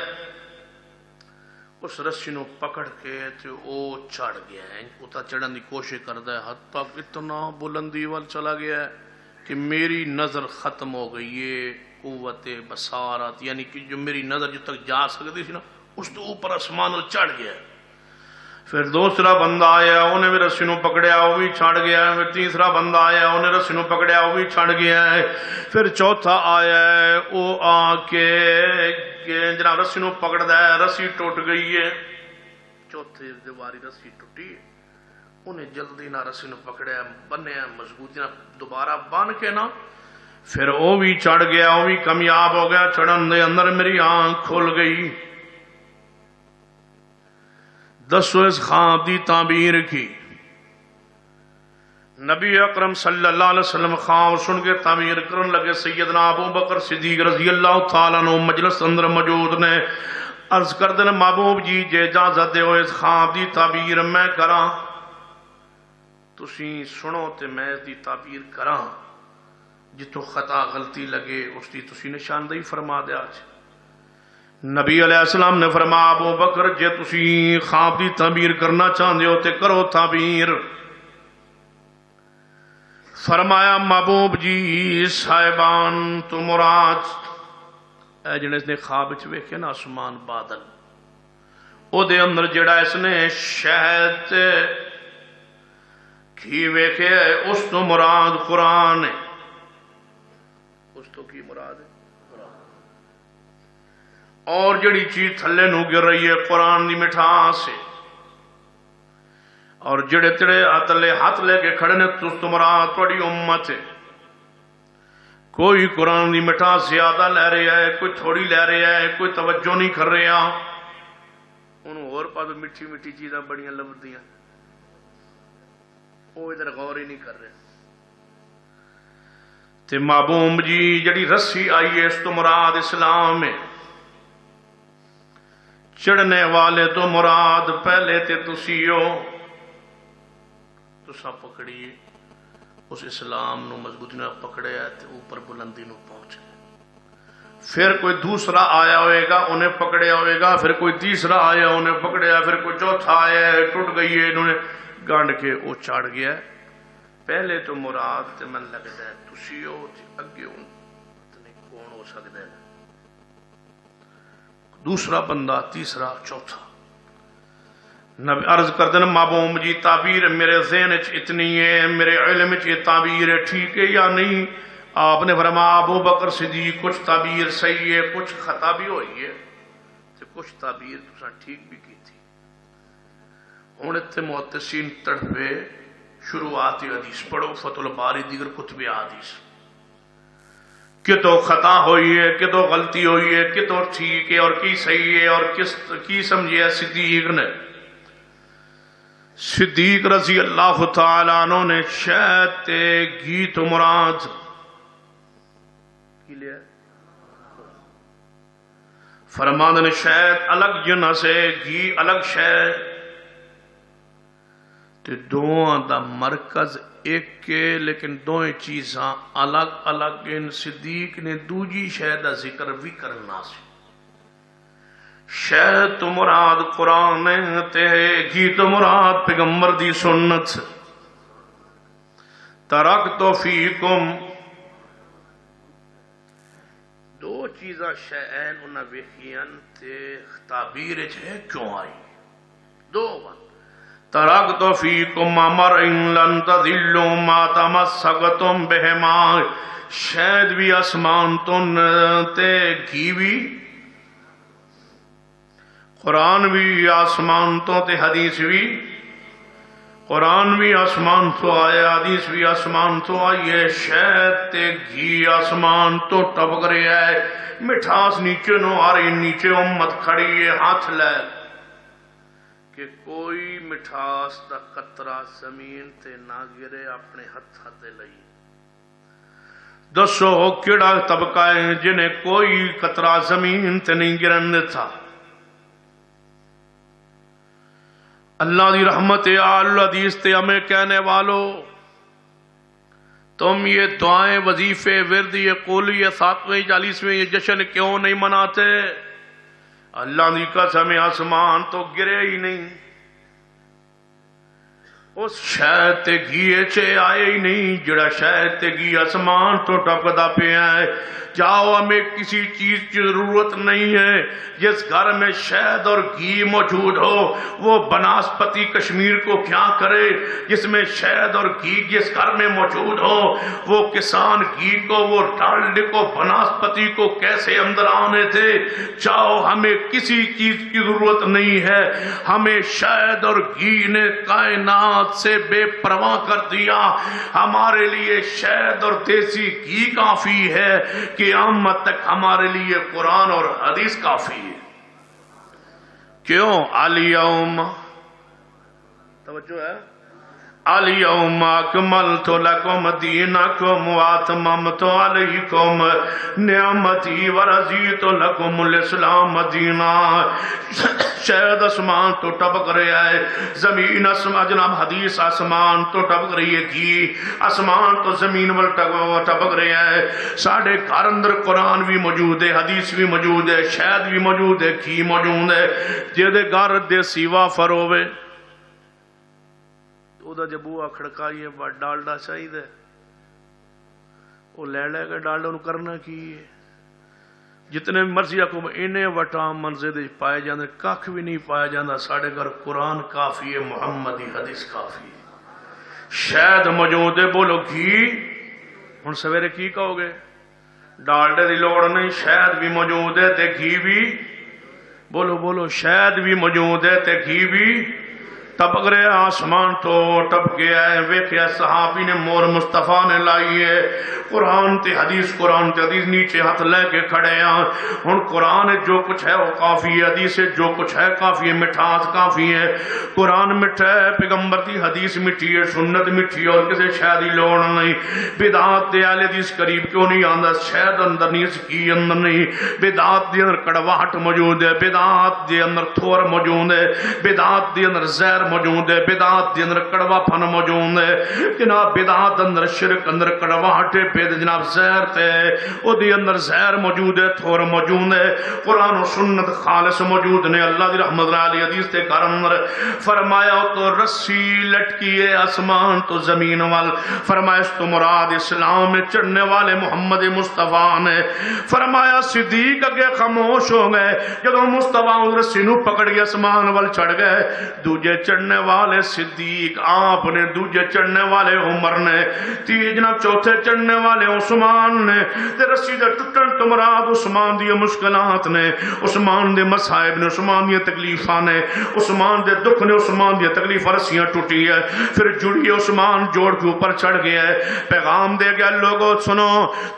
اس رسی نو پکڑ کے تے او چڑھ گیا ہے، اتا چڑھن دی کوشش کرتا ہے، حد تک اتنا بلندی وال چلا گیا ہے کہ میری نظر ختم ہو گئی ہے، قوت بصارت یعنی کہ جو میری نظر جو تک جا سکتی تھی نا اس تو اوپر آسمان چڑھ گیا ہے۔ پھر دوسرا بندہ آیا، انہیں بھی رسی نو پکڑیا، وہ بھی چھڑ گیا ہے۔ پھر تیسرا بندہ آیا، انہیں رسی نو پکڑیا، وہ بھی چھڑ گیا ہے۔ پھر چوتھا آیا ہے، وہ آ کے جناب رسی نو پکڑ دا ہے، رسی ٹوٹ گئی ہے، چوتھے دیواری رسی ٹوٹی ہے، انہیں جلدی نہ رسی نو پکڑیا، بنیا مضبوطی نہ دوبارہ بن کے نا، پھر وہ بھی چڑھ گیا، وہ بھی کامیاب ہو گیا، چڑھن دے اندر میری آنکھ کھل گئی۔ دسو اس خواب دی تعبیر کی۔ نبی اکرم صلی اللہ علیہ وسلم خواب سن کے تعبیر کرن لگے، سیدنا ابو بکر صدیق رضی اللہ تعالیٰ عنہ مجلس اندر موجود نے، عرض کر دیں محبوب جی جے اجازت دے ہو اس خواب دی تعبیر میں کراں، تسی سنو تے میں اس دی تعبیر کراں، جتوں خطا غلطی لگے اس دی تسی نشاندہی فرما دے آج۔ نبی علیہ السلام نے فرمایا ابو بکر جے تسی خواب دی تعبیر کرنا چاہندے ہو تے کرو تعبیر۔ فرمایا محبوب جی صاحبان تو مراد اے جنہیں اس نے خواب وچ ویکھے نا آسمان بادل، او دے اندر جڑا اس نے شہد کی ویکھے اس تو مراد قرآن ہے، اس تو کی مراد ہے اور جڑی چیز تھلے نو گر رہی ہے قرآن دی مٹھاس ہے، اور جڑے تڑے اتلے ہاتھ لے کے کھڑے نے تو مراد تھوڑی امت ہے۔ کوئی قرآن دی مٹھاس زیادہ لے رہا ہے، کوئی تھوڑی لے رہا ہے، کوئی توجہ نہیں کر رہا، انہوں اور پاس مٹھی مٹھی چیزاں بڑیاں لبدیاں، وہ ادھر غور ہی نہیں کر رہے۔ تے معبوم جی جڑی رسی آئی ہے اس تو مراد اسلام ہے، چڑھنے والے تو مراد پہلے تے تسی ہو، تسا پکڑیے اس اسلام نو مضبوطی نہ پکڑے تے اوپر بلندی نو پہنچے، پھر کوئی دوسرا آیا ہوئے گا انہیں پکڑیا ہوئے گا، پھر کوئی تیسرا آیا انہیں پکڑیا، پھر کوئی چوتھا آیا ہے ٹوٹ گئی ہے، انہوں نے گانڈ کے وہ چڑھ گیا ہے۔ پہلے تو مراد تے من لگتا ہے تسی ہو تے اگے ہوں پتہ نہیں کون ہو سکتا ہے، دوسرا بندہ تیسرا چوتھا۔ نبی عرض کر دینا معبوم جی تعبیر میرے ذہن اتنی ہے، میرے علم یہ تعبیر ہے ٹھیک ہے یا نہیں؟ آپ نے فرمایا ابو بکر صدیق کچھ تعبیر صحیح ہے، کچھ خطا بھی ہوئی ہے، کچھ تعبیر تساں ٹھیک بھی کی تھی۔ ہوں اتنے محدثین تڑپے شروعاتی حدیث پڑھو فتح الباری دیگر کتب حدیث، کتوں خطا ہوئی ہے، کتوں غلطی ہوئی ہے، کتوں ٹھیک ہے اور کی صحیح ہے اور کس کی سمجھے ہے صدیق نے۔ صدیق رضی اللہ تعالیٰ عنہ نے شہد تے گھی تو مراد کی لیا فرمان نے شہد الگ جنہ سے گھی الگ شہد تے دوہاں دا مرکز ایک کے لیکن دوئیں چیزاں الگ الگ ان۔ صدیق نے دوجی شہد دا ذکر بھی کرنا سی، شہد تو مراد قرآن تے گھی تو مراد پیغمبر دی سنت۔ ترکت فیکم دو چیزاں شہین انہاں ویکھیاں تے تعبیر ہے کیوں آئی دو بات۔ ترکت فیکم امرین لن تضلوا ما تمسکتم بہما، شاید بھی آسمان تو تے گھی بھی، قرآن بھی آسمان تو تے حدیث بھی، قرآن بھی آسمان تو آیا، حدیث بھی آسمان تو آئی ہے، شاید تے گھی آسمان تو ٹپک رہا ہے، مٹھاس نیچے نو آ رہی، نیچے امت کھڑی ہے ہاتھ لے کہ کوئی مٹھاس دا قطرہ زمین تے نہ گرے، اپنے ہتھاں تے لئی دسو کیڑا طبقہ ہے جنہیں کوئی قطرہ زمین تے نہیں گرن دیتا؟ اللہ دی رحمت آل حدیث تے ہمیں کہنے والو، تم یہ دعائیں وظیفے ورد یہ قولی یہ 7ویں 40ویں یہ جشن کیوں نہیں مناتے؟ اللہ دی قسم آسمان تو گرے ہی نہیں، اس شاید تے گھی چے آئے ہی نہیں جڑا شاید تے گھی آسمان تو ٹپکدا پیا ہے۔ جاؤ ہمیں کسی چیز کی ضرورت نہیں ہے، جس گھر میں شہد اور گھی موجود ہو وہ بناسپتی کشمیر کو کیا کرے؟ جس میں شہد اور گھی جس گھر میں موجود ہو وہ کسان گھی کو وہ ڈالڈے کو بناسپتی کو کیسے اندر آنے تھے؟ جاؤ ہمیں کسی چیز کی ضرورت نہیں ہے، ہمیں شہد اور گھی نے کائنات سے بے پرواہ کر دیا، ہمارے لیے شہد اور دیسی گھی کافی ہے، قیامت تک ہمارے لیے قرآن اور حدیث کافی ہے۔ کیوں؟ الیوم، توجہ ہے، الیوم اکملت لکم دینکم واتممت علیکم نعمتی ورضیت لکم الاسلام دینا۔ شاید آسمان تو ٹپک رہا ہے، زمین آسمان، جناب حدیث آسمان تو ٹپک رہی ہے، گھی آسمان تو زمین پر ٹپک رہا ہے، ساڑھے گھر اندر قرآن بھی موجود ہے، حدیث بھی موجود ہے، شاید بھی موجود ہے، گھی موجود ہے، جیدے گھر دیسی وافر ہوئے او دا جبوہ کھڑکائیے با ڈالڈا چاہی دے، وہ لے لے کے ڈالڈا انہوں کرنا کی ہے، جتنے مرضی حکم انہیں وٹام منزد پائے جاندے، کاکھ بھی نہیں پائے جاندہ، ساڑھے گھر قرآن کافی ہے، محمدی حدیث کافی ہے، شاید موجود ہے، بولو گھی، ان سویرے کی کہو گے؟ ڈالڈے دی لوڑ نہیں، شاید بھی موجود ہے تے گھی بھی، بولو بولو شاید بھی موجود ہے تے گھی بھی، ٹپک رہے آسمان تو ٹپ گیا ہے، ویکھیا صحابی نے مور مصطفیٰ نے لائی ہے، قرآن تے حدیث نیچے ہاتھ لے کے کھڑے ہیں، ہن قرآن جو کچھ ہے وہ کافی ہے، حدیث جو کچھ ہے کافی ہے، مٹھاس کافی ہے، قرآن مٹھا ہے، پیغمبر دی حدیث مٹھی ہے، سنت مٹھی ہے، اور کسی شاید ہی لوڑ نہیں، بدعات دے اہل حدیث قریب کیوں نہیں آندا؟ شاید اندر نہیں، سکی اندر نہیں، بدعات دے اندر کڑواہٹ موجود ہے، بدعات دے اندر تھور موجود ہے، بدعات دے اندر زہر موجود ہے، بدعات دے اندر کڑوا پھن موجود ہے، جناب بدعات اندر شرک اندر کڑواہٹ پہ جناب زہر تے او دی اندر زہر موجود ہے، تھور موجود ہے، قرآن و سنت خالص موجود نے۔ اللہ دی رحمت علی حدیث تے گھر اندر فرمایا تو رسی لٹکی ہے آسمان تو زمین وال، فرمایا اس تو مراد اسلام میں چڑھنے والے محمد مصطفیٰ نے، فرمایا صدیق اگے خاموش ہو گئے، جب مصطفیٰ رسی نو پکڑ کے آسمان وال چڑھ گئے، دوجے چڑھنے والے صدیق آپ نے، دوجے چڑھنے والے عمر نے، جناب چوتھے چڑھنے والے عثمان نے، تے رسی دے ٹٹن تو مراد عثمان دی مشکلات نے، عثمان دے مصائب نے، عثمان دی تکلیفاں نے، عثمان دے دکھ نے، عثمان دی تکلیف رسیاں ٹوٹی ہے، پھر جڑی عثمان جوڑ کے اوپر چڑھ گیا ہے، پیغام دے گیا لوگوں سنو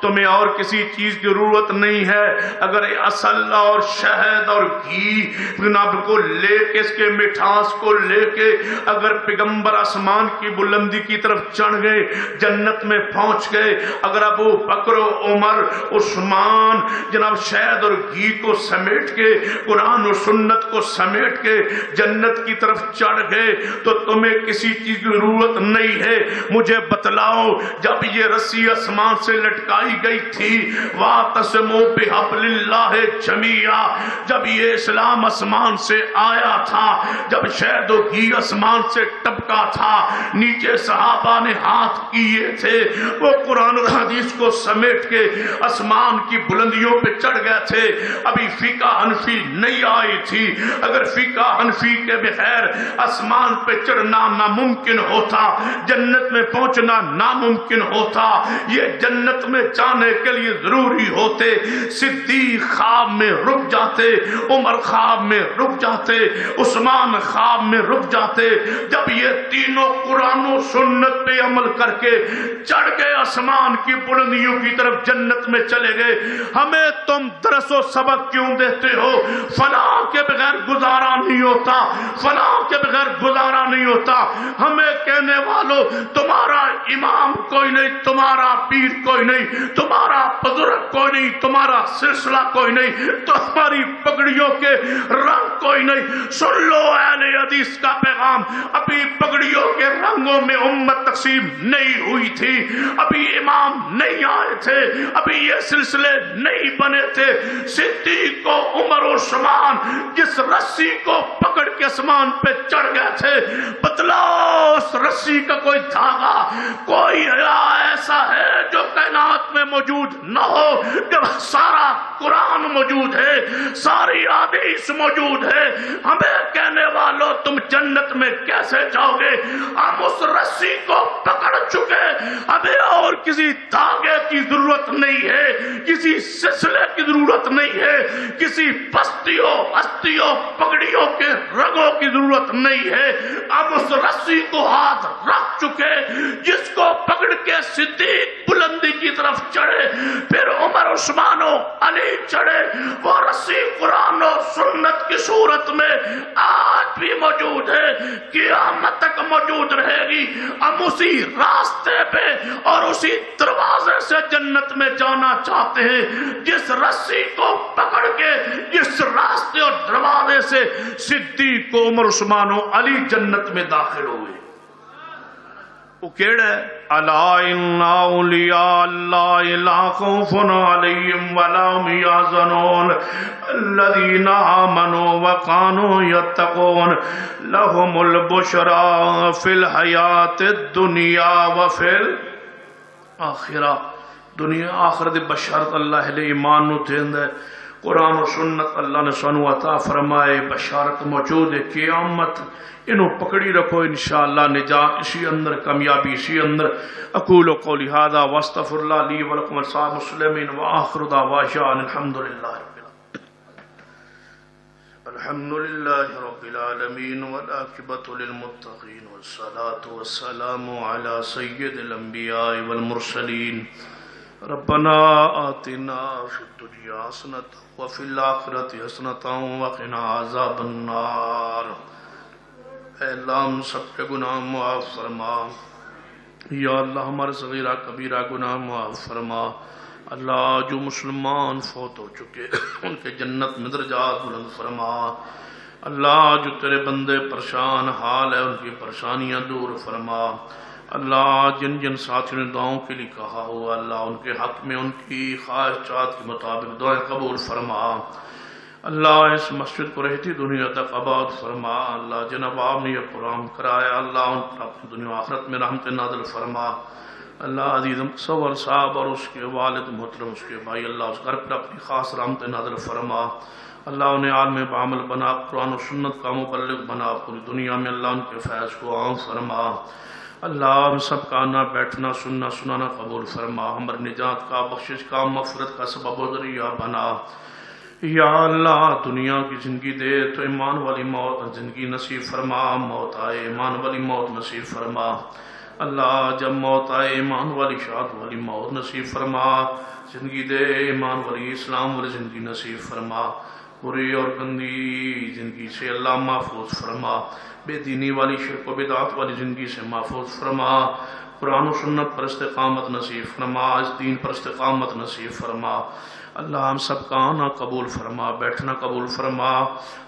تمہیں اور کسی چیز کی ضرورت نہیں ہے، اگر اصل اور شہد اور گھی جناب کو لے کے اس کے مٹھاس کو لے کے اگر پیغمبر آسمان کی بلندی کی طرف چڑھ گئے، جنت میں پہنچ گئے، اگر ابو بکر و عمر عثمان جناب شہد اور گھی کو سمیٹ کے قرآن و سنت کو سمیٹ کے جنت کی طرف چڑھ گئے تو تمہیں کسی چیز کی ضرورت نہیں ہے۔ مجھے بتلاؤ جب یہ رسی آسمان سے لٹکائی گئی تھی وَاعْتَصِمُوا بِحَبْلِ اللَّهِ جَمِيعًا، جب یہ اسلام آسمان سے آیا تھا، جب شہد و گھی وہی آسمان سے ٹپکا تھا، نیچے صحابہ نے ہاتھ کیے تھے، وہ قرآن اور حدیث کو سمیٹ کے آسمان کی بلندیوں پہ چڑھ گئے تھے۔ ابھی فقہ حنفی نہیں آئی تھی، اگر فقہ حنفی کے بغیر آسمان پہ چڑھنا ناممکن ہوتا، جنت میں پہنچنا ناممکن ہوتا۔ یہ جنت میں جانے کے لیے ضروری ہوتے صدیق خواب میں رک جاتے، عمر خواب میں رک جاتے، عثمان خواب میں رک جاتے۔ جب یہ تینوں قرآن و سنت پہ عمل کر کے چڑھ گئے آسمان کی بلندیوں کی طرف، جنت میں چلے گئے۔ ہمیں تم درس و سبق کیوں دیتے ہو؟ فلاں کے بغیر گزارا نہیں ہوتا، فلاں کے بغیر گزارا نہیں ہوتا۔ ہمیں کہنے والوں، تمہارا امام کوئی نہیں، تمہارا پیر کوئی نہیں، تمہارا بزرگ کوئی نہیں، تمہارا سلسلہ کوئی نہیں، تمہاری پگڑیوں کے رنگ کوئی نہیں۔ سن لو اہل حدیث کا پیغام، ابھی پگڑیوں کے رنگوں میں امت تقسیم نہیں ہوئی تھی، ابھی امام نہیں آئے تھے، ابھی یہ سلسلے نہیں بنے تھے۔ صدیق و عمر و عثمان جس رسی کو پکڑ کے آسمان پہ چڑھ گئے تھے، بتلاؤ اس رسی کا کوئی دھاگا، کوئی ایسا ہے جو کائنات میں موجود نہ ہو؟ جب سارا قرآن موجود ہے، ساری حدیث موجود ہے، ہمیں کہنے والوں تم جنت میں کیسے جاؤ گے؟ ہم اس رسی کو پکڑ چکے، ہمیں اور کسی دھاگے کی ضرورت نہیں ہے، کسی سلسلے کی ضرورت نہیں ہے، کسی بستیوں ہستیوں پگڑیوں کے رگوں کی ضرورت نہیں ہے۔ ہم اس رسی کو ہاتھ رکھ چکے جس کو پکڑ کے صدیق بلندی کی طرف چڑھے، پھر عمر عثمان و علی چڑھے۔ وہ رسی قرآن و سنت کی صورت میں آج بھی موجود ہے، قیامت تک موجود رہے گی۔ ہم اسی راستے پہ اور اسی دروازے سے جنت میں جانا چاہتے ہیں جس رسی کو پکڑ کے، جس راستے اور دروازے سے صدیق و عمر عثمان و علی جنت میں داخل ہوئے۔ وہ کیڑا ہے؟ الا ان اولیاء اللہ لا خوف علیہم ولا هم یحزنون الذین آمنوا وکانوا یتقون لهم البشری فی الحیات الدنیا وفی الاخرہ۔ دنیا آخرت بشارت اللہ علیہ ایمان نو دیندہ ہے۔ قرآن و سنت اللہ نے سانو عطا فرمائے، بشارت موجود ہے، قیامت انہوں پکڑی رکھو، انشاءاللہ نجات اسی اندر، کامیابی اسی اندر۔ اقول قولی ھذا واستغفر اللہ لی ولکم ولسائر المسلمین وآخر دعوانا الحمدللہ رب العالمین والعاقبۃ للمتقین والصلاة والسلام علی سید الانبیاء والمرسلین۔ ربنا آتنا فی الدنیا حسنۃ وفی الآخرۃ حسنۃ وقنا عذاب النار۔ اے اللہ ہم سب کے گناہ معاف فرما، یا اللہ ہمارے صغیرہ کبیرہ گناہ معاف فرما۔ اللہ جو مسلمان فوت ہو چکے ان کے جنت میں درجات بلند فرما۔ اللہ جو تیرے بندے پریشان حال ہے ان کی پریشانیاں دور فرما۔ اللہ جن جن ساتھیوں نے دعاؤں کے لیے کہا ہوا، اللہ ان کے حق میں ان کی خواہشات کے مطابق دعائیں قبول فرما۔ اللہ اس مسجد کو رہتی دنیا تک آباد فرما۔ اللہ جن عوام نے یہ پروگرام کرایا، اللہ ان پر اپنی دنیا و آخرت میں رحمت نازل فرما۔ اللہ عزیز مصور صاحب اور اس کے والد محترم، اس کے بھائی، اللہ اس گھر پر اپنی خاص رحمت نازل فرما۔ اللہ انہیں عالم بعمل بنا، قرآن و سنت کا مبلغ بنا، پوری دنیا میں اللہ ان کے فیض کو عام فرما۔ اللہ ہم سب کا آنا بیٹھنا سننا سنانا قبول فرما، ہماری نجات کا بخشش کا مغفرت کا سبب و ذریعہ بنا۔ یا اللہ دنیا کی زندگی دے تو ایمان والی موت زندگی نصیب فرما، موت آئے ایمان والی موت نصیب فرما۔ اللہ جب موت آئے ایمان والی شہادت والی موت نصیب فرما، زندگی دے ایمان والی اسلام والی زندگی نصیب فرما۔ بری اور گندی زندگی سے اللہ محفوظ فرما، بے دینی والی شرک و بدعات والی زندگی سے محفوظ فرما۔ قرآن و سنت پر استقامت نصیب فرما، اس دین پر استقامت نصیب فرما۔ اللہ ہم سب کا آنا قبول فرما، بیٹھنا قبول فرما۔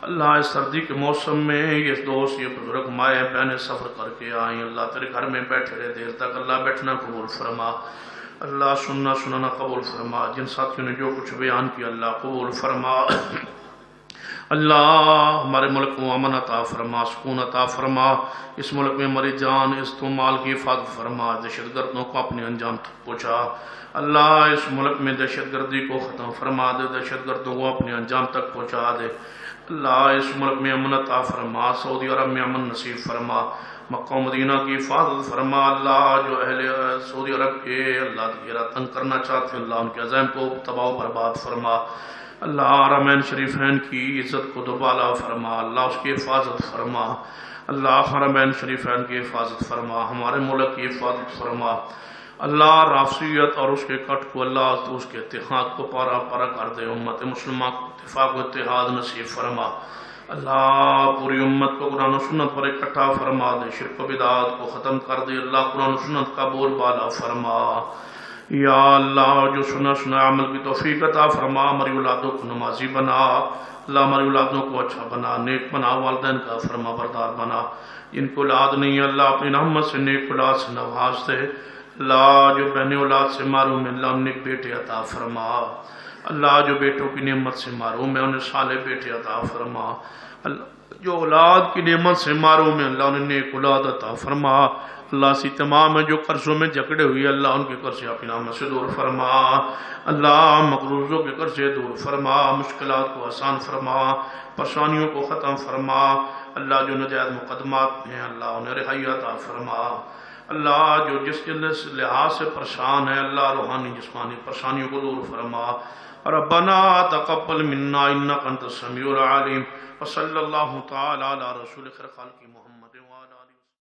اللہ اس سردی کے موسم میں یہ دوست یہ بزرگ مائیں بہنیں سفر کر کے آئیں، اللہ تیرے گھر میں بیٹھے رہے دیر تک، اللہ بیٹھنا قبول فرما۔ اللہ سننا سنانا قبول فرما، جن ساتھیوں نے جو کچھ بیان کیا اللہ قبول فرما۔ اللہ ہمارے ملک کو امن عطا فرما، سکون عطا فرما، اس ملک میں ہماری جان اس تو مال کی حفاظت فرما، دہشت گردوں کو اپنے انجام تک پہنچا۔ اللہ اس ملک میں دہشت گردی کو ختم فرما دے، دہشت گردوں کو اپنے انجام تک پہنچا دے۔ اللہ اس ملک میں امن عطا فرما، سعودی عرب میں امن نصیب فرما، مکہ و مدینہ کی حفاظت فرما۔ اللہ جو اہل سعودی عرب کے اللہ گھیرا تنگ کرنا چاہتے ہیں، اللہ ان کے عزائم کو تباہ و برباد فرما۔ اللہ حرمین شریفین کی عزت کو دوبالا فرما، اللہ اس کی حفاظت فرما۔ اللہ حرمین شریفین کی حفاظت فرما، ہمارے ملک کی حفاظت فرما۔ اللہ رافضیت اور اس کے کٹ کو اللہ تو اس کے اتحاد کو پارا پارا کر دے، امت مسلمہ کو اتفاق و اتحاد نصیب فرما۔ اللہ پوری امت کو قرآن و سنت پر اکٹھا فرما دے، شرک و بدعات کو ختم کر دے، اللہ قرآن و سنت کا بول بالا فرما۔ یا اللہ جو سنا عمل کی توفیق عطا فرما، ہماری اولادوں کو نمازی بنا، اللہ ہماری اولادوں کو اچھا بنا، نیک بنا، والدین کا فرما بردار بنا۔ جن کو اولاد نہیں ہے اللہ اپنی رحمت سے نیک اولاد سے نواز دے۔ اللہ جو بہن اولاد سے معروم ہے اللہ انہیں بیٹے عطا فرما۔ اللہ جو بیٹوں کی نعمت سے معروم ہے انہیں صالح بیٹے عطا فرما۔ اللہ جو اولاد کی نعمت سے معروم ہے اللہ انہیں نیک اولاد عطا فرما۔ اللہ سی تمام ہے جو قرضوں میں جکڑے ہوئی اللہ ان کے قرض اپنی رحمت سے دور فرما۔ اللہ مقروضوں کے قرض سے دور فرما، مشکلات کو آسان فرما، پریشانیوں کو ختم فرما۔ اللہ جو نجائز مقدمات ہیں اللہ انہیں رہائی عطا فرما۔ اللہ جو جس لحاظ سے پریشان ہے اللہ روحانی جسمانی پریشانیوں کو دور فرما۔ ربنا تقبل منا انک انت السمیع العلیم، وصلی اللہ تعالی علی رسول خیر خلق محمد۔